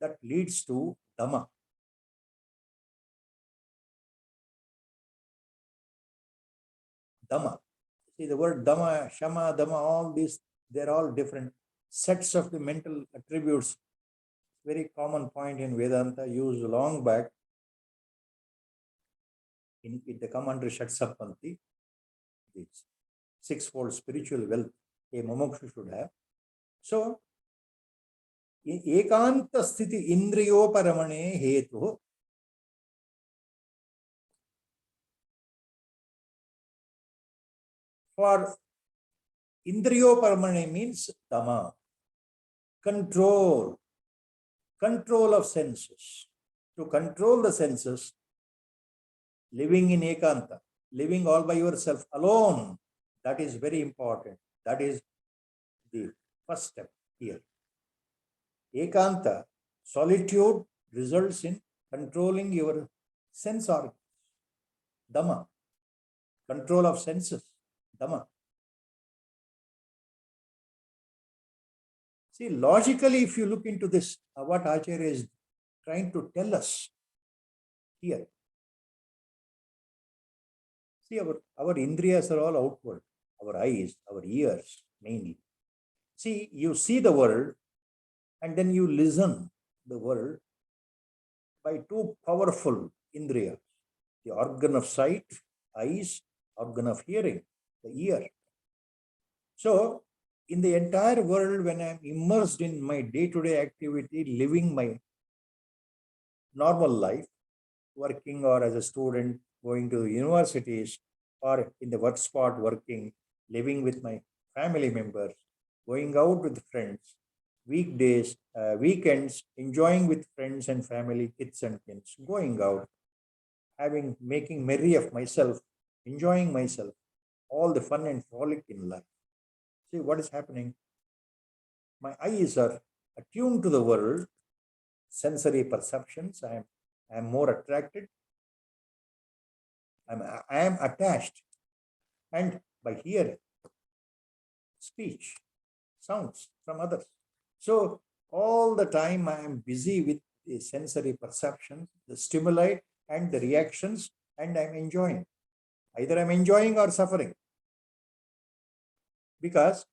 that leads to Dhamma. Dhamma. See, the word Dhamma, Shama, Dhamma, all these, they're all different sets of the mental attributes. Very common point in Vedanta, used long back. They come under Shatsapanti. This sixfold spiritual wealth a mumukshu should have. So, ekanta sthiti indriyoparamane hetu. For indriyoparamane means Dhamma. Control of senses. To control the senses, living in ekanta, living all by yourself alone, that is very important. That is the first step here. Ekanta, solitude, results in controlling your sense organs. Dhamma. Control of senses. Dhamma. See, logically, if you look into this, what Acharya is trying to tell us here. See, our indriyas are all outward. Our eyes, our ears, mainly. See, you see the world and then you listen the world by two powerful indriyas. The organ of sight, eyes, organ of hearing, the ear. So, in the entire world, when I am immersed in my day-to-day activity, living my normal life, working or as a student, going to the universities, or in the work spot working, living with my family members, going out with friends, weekdays, weekends, enjoying with friends and family, kids and kids, going out, making merry of myself, enjoying myself, all the fun and frolic in life. See what is happening? My eyes are attuned to the world, sensory perceptions. I am more attracted. I am attached. And by hearing, speech, sounds from others. So all the time I am busy with the sensory perceptions, the stimuli and the reactions, and I am enjoying. Either I am enjoying or suffering. Because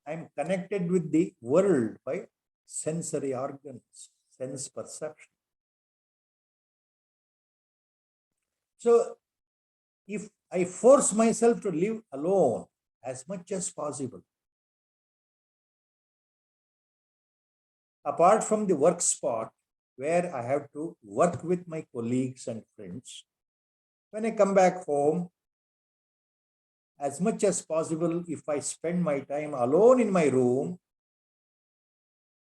I am connected with the world by sensory organs, sense perception. So if I force myself to live alone as much as possible, apart from the work spot where I have to work with my colleagues and friends, when I come back home, as much as possible, if I spend my time alone in my room,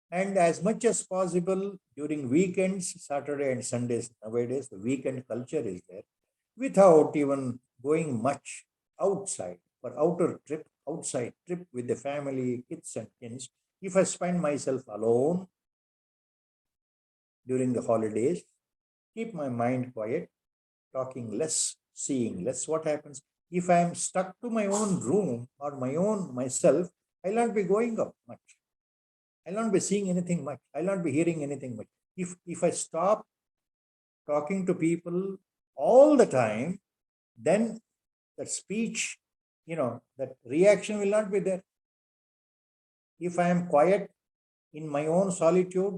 and as much as possible during weekends, Saturday and Sundays, nowadays the weekend culture is there, without even going much outside, for outside trip with the family, kids and kids, if I spend myself alone during the holidays, keep my mind quiet, talking less, seeing less, what happens? If I am stuck to my own room or myself, I'll not be going up much. I'll not be seeing anything much. I'll not be hearing anything much. If I stop talking to people all the time, then that speech, that reaction will not be there. If I am quiet in my own solitude,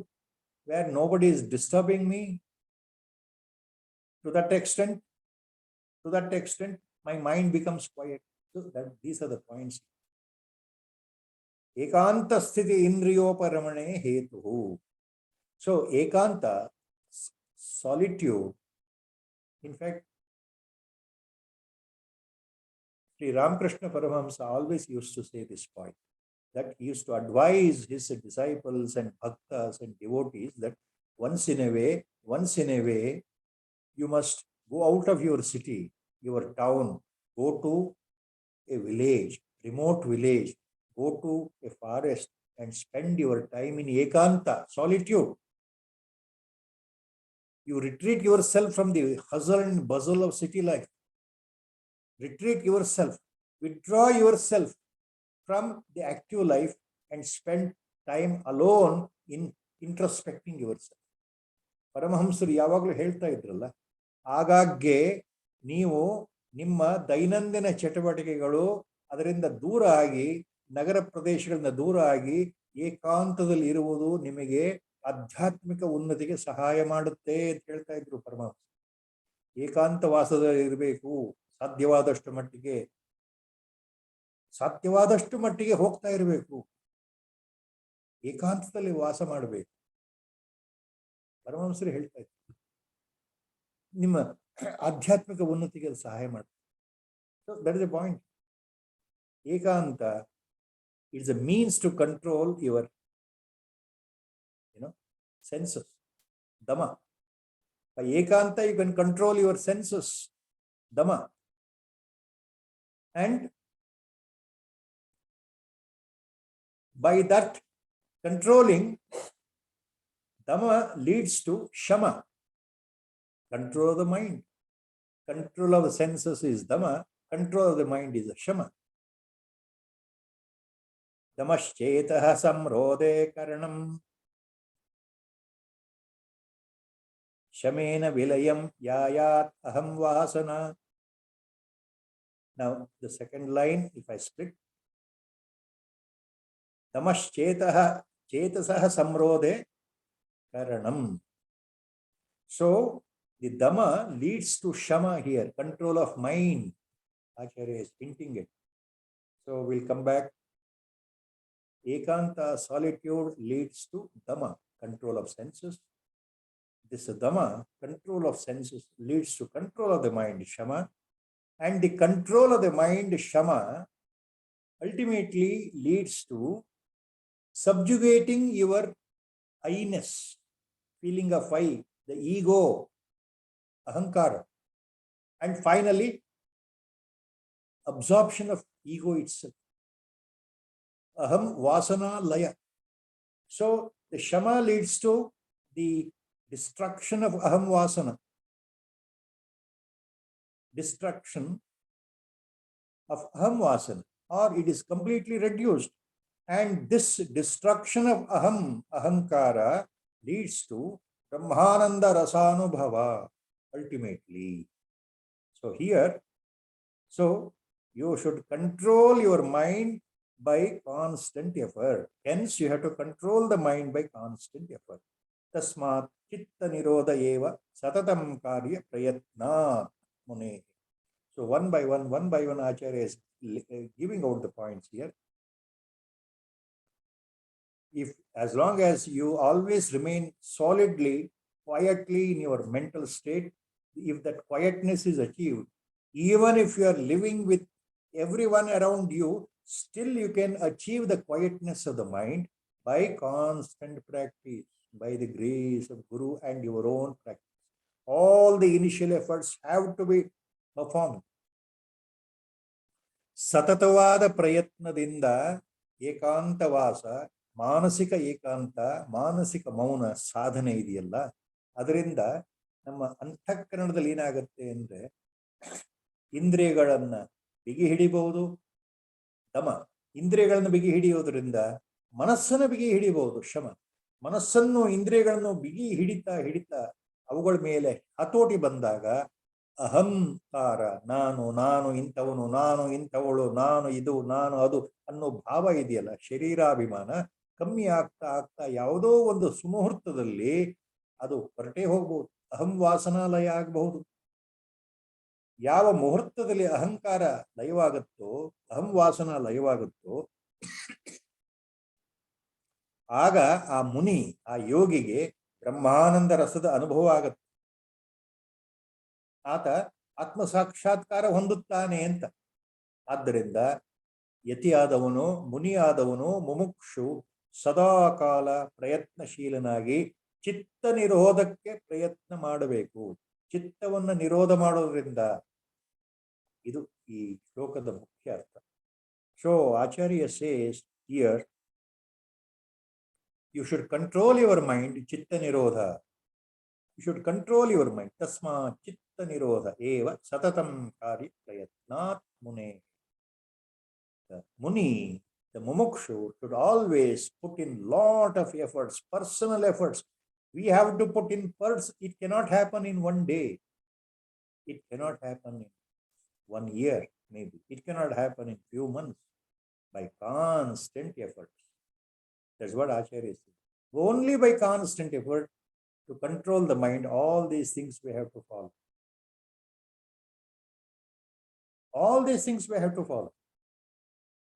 where nobody is disturbing me, to that extent, my mind becomes quiet. So these are the points. Ekanta sthiti indriyoparamane hetu. So ekanta, solitude. In fact, Sri Ramakrishna Paramahamsa always used to say this point, that he used to advise his disciples and bhaktas and devotees that once in a way, you must go out of your city, your town, go to a village, remote village, go to a forest and spend your time in ekanta, solitude. You retreat yourself from the hustle and bustle of city life. Retreat yourself, withdraw yourself from the active life and spend time alone in introspecting yourself. ಪರಮಹಂಸರು ಯಾವಾಗಲೂ ಹೇಳ್ತಾ ಇದ್ರಲ್ಲ, ಆಗಾಗ್ಗೆ ನೀವು ನಿಮ್ಮ ದೈನಂದಿನ ಚಟುವಟಿಕೆಗಳು ಅದರಿಂದ ದೂರ ಆಗಿ, ನಗರ ಪ್ರದೇಶಗಳಿಂದ ದೂರ ಆಗಿ ಏಕಾಂತದಲ್ಲಿ ಇರುವುದು ನಿಮಗೆ ಆಧ್ಯಾತ್ಮಿಕ ಉನ್ನತಿಗೆ ಸಹಾಯ ಮಾಡುತ್ತೆ ಅಂತ ಹೇಳ್ತಾ ಇದ್ರು ಪರಮಹಂಸ. ಏಕಾಂತವಾಸದಲ್ಲಿ ಇರಬೇಕು, ಸಾಧ್ಯವಾದಷ್ಟು ಮಟ್ಟಿಗೆ ಹೋಗ್ತಾ ಇರಬೇಕು, ಏಕಾಂತದಲ್ಲಿ ವಾಸ ಮಾಡಬೇಕು. ಪರಮಹಂಸರು ಹೇಳ್ತಾ ಇದ್ರು, ನಿಮ್ಮ ಆಧ್ಯಾತ್ಮಿಕ ಉನ್ನತಿಗೆ ಸಹಾಯ ಮಾಡುತ್ತೆ. So that is the point. Ekanta is a means to control your senses. Dhamma. By ekanta you can control your senses. Dhamma. And by that controlling, Dhamma leads to Shama. Control of the mind. Control of the senses is Dhamma. Control of the mind is Shama. Dhammaschetaha samrode karanam. Shamena vilayam yayat aham vasana. Now the second line, if I split. Dhammaschetaha chetasaha samrode karanam. So the Dhamma leads to Shama here, control of mind. Acharya is hinting it. So we'll come back. Ekanta, solitude, leads to Dhamma, control of senses. This Dhamma, control of senses, leads to control of the mind, Shama. And the control of the mind, Shama, ultimately leads to subjugating your I-ness, feeling of I, the ego, ahankara. And finally, absorption of ego itself. Aham vasana laya. So the Shama leads to the destruction of aham vasana. Destruction of aham vasana, or it is completely reduced. And this destruction of aham, ahankara, leads to Brahmananda rasanubhava, ultimately. So here, you should control your mind by constant effort. Hence, you have to control the mind by constant effort. Tasmat chitta nirodha eva satatam karya prayatna mune. So one by one, Acharya is giving out the points here. If as long as you always remain solidly, quietly in your mental state, if that quietness is achieved, even if you are living with everyone around you, still you can achieve the quietness of the mind by constant practice, by the grace of Guru and your own practice. All the initial efforts have to be performed. Satatavada prayatnadinda ekantavasa, ಮಾನಸಿಕ ಏಕಾಂತ, ಮಾನಸಿಕ ಮೌನ ಸಾಧನೆ ಇದೆಯಲ್ಲ, ಅದರಿಂದ ನಮ್ಮ ಅಂತಃಕರಣದಲ್ಲಿ ಏನಾಗುತ್ತೆ ಅಂದ್ರೆ ಇಂದ್ರಿಯಗಳನ್ನ ಬಿಗಿ ಹಿಡಿಬಹುದು. ದಮ, ಇಂದ್ರಿಯಗಳನ್ನು ಬಿಗಿ ಹಿಡಿಯೋದ್ರಿಂದ ಮನಸ್ಸನ್ನು ಬಿಗಿ ಹಿಡಿಬಹುದು. ಶಮ, ಮನಸ್ಸನ್ನು ಇಂದ್ರಿಯಗಳನ್ನು ಬಿಗಿ ಹಿಡಿತಾ ಹಿಡಿತಾ ಅವುಗಳ ಮೇಲೆ ಹತೋಟಿ ಬಂದಾಗ ಅಹಂಕಾರ, ನಾನು ಇಂಥವನು, ನಾನು ಇಂಥವಳು, ನಾನು ಇದು, ನಾನು ಅದು ಅನ್ನೋ ಭಾವ ಇದೆಯಲ್ಲ, ಶರೀರಾಭಿಮಾನ ಕಮ್ಮಿ ಆಗ್ತಾ ಆಗ್ತಾ ಯಾವುದೋ ಒಂದು ಸುಮುಹೂರ್ತದಲ್ಲಿ ಅದು ಹೊರಟೇ ಹೋಗ್ಬೋದು. ಅಹಂ ವಾಸನಾಲಯ ಆಗಬಹುದು. ಯಾವ ಮುಹೂರ್ತದಲ್ಲಿ ಅಹಂಕಾರ ಲಯವಾಗುತ್ತೋ, ಅಹಂ ವಾಸನ ಲಯವಾಗುತ್ತೋ, ಆಗ ಆ ಮುನಿ, ಆ ಯೋಗಿಗೆ ಬ್ರಹ್ಮಾನಂದ ರಸದ ಅನುಭವ ಆಗುತ್ತೆ. ಆತ ಆತ್ಮ ಸಾಕ್ಷಾತ್ಕಾರ ಹೊಂದುತ್ತಾನೆ ಅಂತ. ಆದ್ದರಿಂದ ಯತಿಯಾದವನು, ಮುನಿಯಾದವನು, ಮುಮುಕ್ಷು ಸದಾಕಾಲ ಪ್ರಯತ್ನಶೀಲನಾಗಿ ಚಿತ್ತ ನಿರೋಧಕ್ಕೆ ಪ್ರಯತ್ನ ಮಾಡಬೇಕು. ಚಿತ್ತವನ್ನು ನಿರೋಧ ಮಾಡೋದ್ರಿಂದ, ಇದು ಈ ಶ್ಲೋಕದ ಮುಖ್ಯ ಅರ್ಥ. So Acharya says here, you should control your mind, chitta nirodha. You should control your mind. Tasma chitta nirodha eva satatam karya prayatnat mune. The muni, the mumukshu, should always put in lot of efforts, personal efforts. We have to put in efforts. It cannot happen in one day. It cannot happen in 1 year, maybe. It cannot happen in few months. By constant efforts. That's what Acharya says. Only by constant effort to control the mind, all these things we have to follow. All these things we have to follow.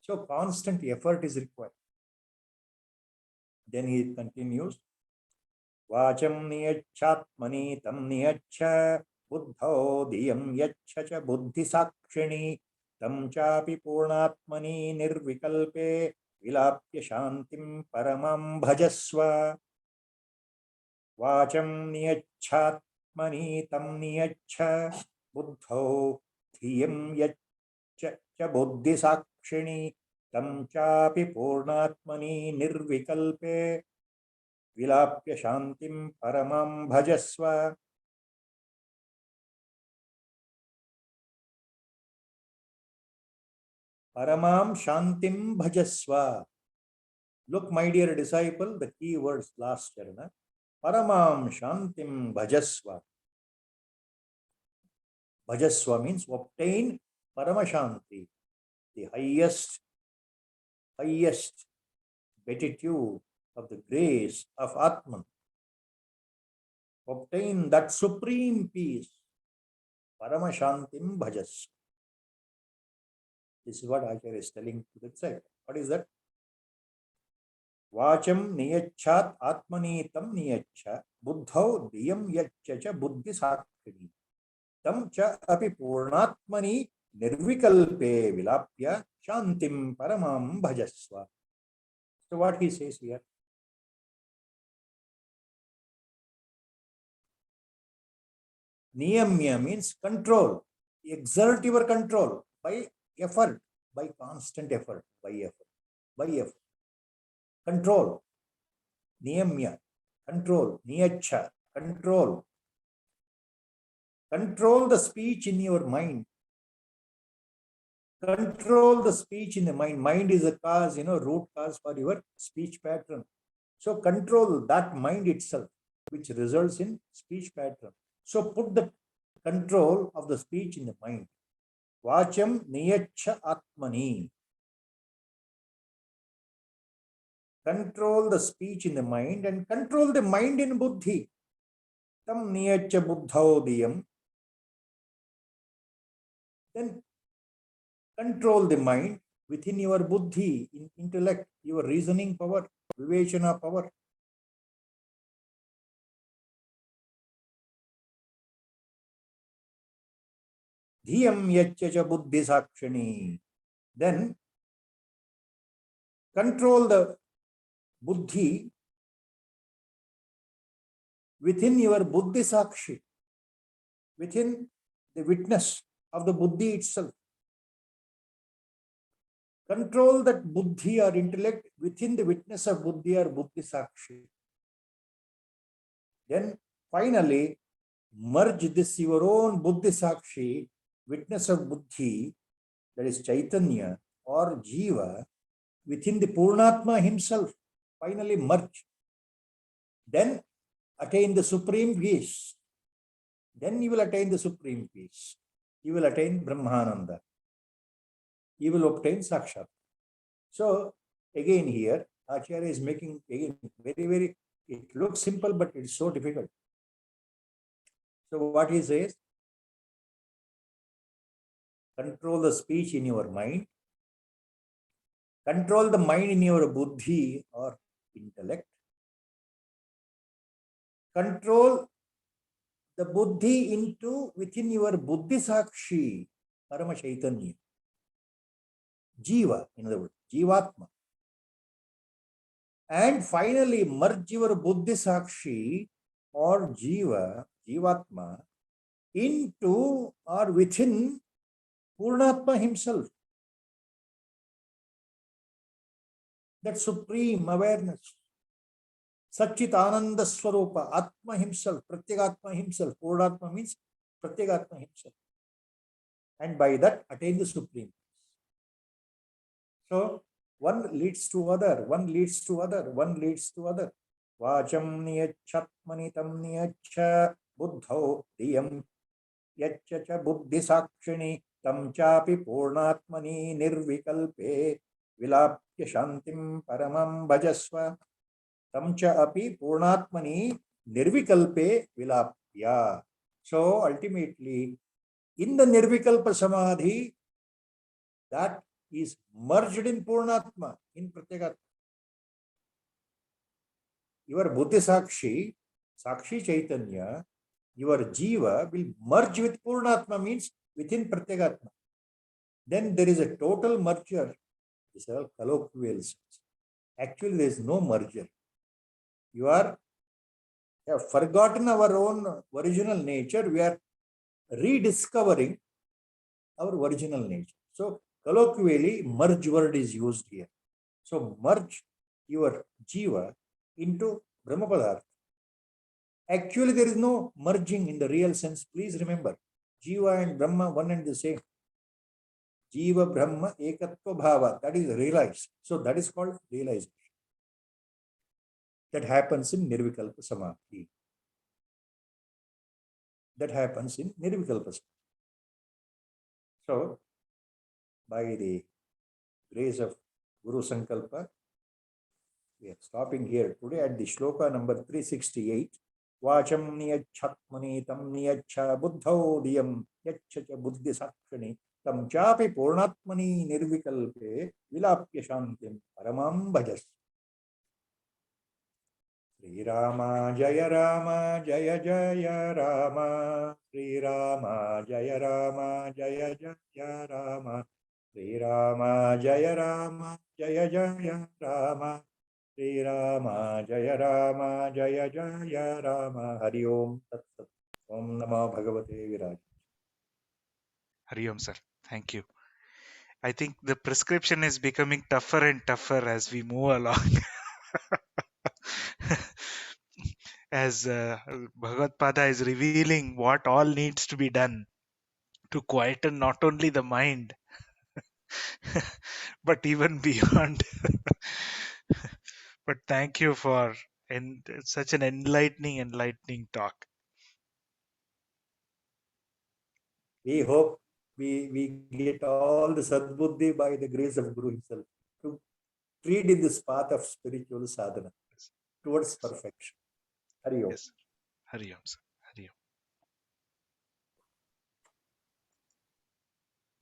So constant effort is required. Then he continues, Vacham niyachatmani tam niyacha buddho diyam yacha cha buddhi sakshini tam chapi purnatmani nirvikalpe विलाप्य शांतिं परमं भजस्व. वाचं नियच्छात्मनि तं नियच्छ बुद्धौ धियं यच्च च बुद्धिसाक्षिणि तं चापि पूर्णात्मनि निर्विकल्पे विलाप्य शांतिं परमं भजस्व. Paramam Shantim Bhajasva. Look, my dear disciple, the key words last charana. Paramam Shantim Bhajasva. Bhajasva means obtain Paramashanti, the highest beatitude of the grace of Atman. Obtain that supreme peace. Paramashantim Bhajasva. This is what Acharya is telling to the disciple. What is that? Vacham niyachat atmanitam niyacha buddhau diyam yacha cha buddhi sakshini tam cha api purnatmani nirvikalpe vilapya shantim paramam bhajasva. So what he says here? Niyamya means control. Exert your control by effort, by constant effort, by effort. Control. Niyamya, control. Niyacha, control. Control the speech in your mind. Control the speech in the mind. Mind is a cause, root cause for your speech pattern. So control that mind itself, which results in speech pattern. So put the control of the speech in the mind. Vacham niyacha atmani. Control the speech in the mind and control the mind in buddhi. Tam niyacha buddhau diyam. Then control the mind within your buddhi, in intellect, your reasoning power, vivechana power. Dhiyam yacha buddhi sakshini. Then control the buddhi within your buddhi sakshi, within the witness of the buddhi itself. Control that buddhi or intellect within the witness of buddhi or buddhi sakshi. Then finally merge this your own buddhi sakshi, witness of buddhi, that is Chaitanya or Jiva, within the Purnatma himself, finally merge. Then attain the supreme peace. Then you will attain the supreme peace. You will attain Brahmananda. You will obtain Sakshat. So again here, Acharya is making again very, it looks simple, but it's so difficult. So what he says, control the speech in your mind, control the mind in your buddhi or intellect, control the buddhi into within your buddhi sakshi, Parama Chaitanya, Jiva, in other words, Jivatma. And finally, merge your buddhi sakshi or Jiva, Jivatma, into or within Purnatma himself. That supreme awareness. Satchit Ananda Swarupa, Atma himself, Pratyagatma himself. Purnatma means Pratyagatma himself. And by that, attain the supreme. So, one leads to other, one leads to other, one leads to other. Vacham niyachatmanitam niyacha buddho diyam yachacha buddhi sakshini tam chapi purnatmani nirvikalpe vilapya shantim paramam bhajasva tam chapi purnatmani nirvikalpe vilapya. So ultimately, in the nirvikalpa samadhi, that is merged in Purnatma, in Pratyagatma. Your Buddhi Sakshi, Sakshi Chaitanya, your Jiva will merge with Purnatma, means within Pratyagatma. Then there is a total merger. These are all colloquials. Actually, there is no merger. You have forgotten our own original nature. We are rediscovering our original nature. So, colloquially, merge word is used here. So, merge your Jiva into Brahmapadartha. Actually, there is no merging in the real sense. Please remember, Jiva and Brahma, one and the same. Jiva Brahma Ekatva Bhava, that is realized. So, that is called realization. That happens in Nirvikalpa Samadhi. That happens in Nirvikalpa Samadhi. So, by the grace of Guru Sankalpa, we are stopping here today at the shloka number 368. Vacham niyachatmani tam niyacha buddho diyam yachacha buddhi sakshani tam chapi purnatmani nirvikalpe vilapya shantim paramam bhajas. Sri Rama Jaya Rama Jaya Jaya Rama Sri Rama Jaya Rama Jaya Jaya Rama Sri Rama Jaya Rama Jaya Jaya Rama Sri Rama Jaya Rama Jaya Jaya Rama Hari Om Tat Sat. Om Namo Bhagavate Viraj. Hari Om, sir. Thank you. I think the prescription is becoming tougher and tougher as we move along. As Bhagavatpada is revealing what all needs to be done to quieten not only the mind, but even beyond. But thank you for such an enlightening talk. We hope we get all the Sadbuddhi by the grace of Guru himself to treat in this path of spiritual sadhana towards perfection. Hari Om. Yes. Hari Om, sir.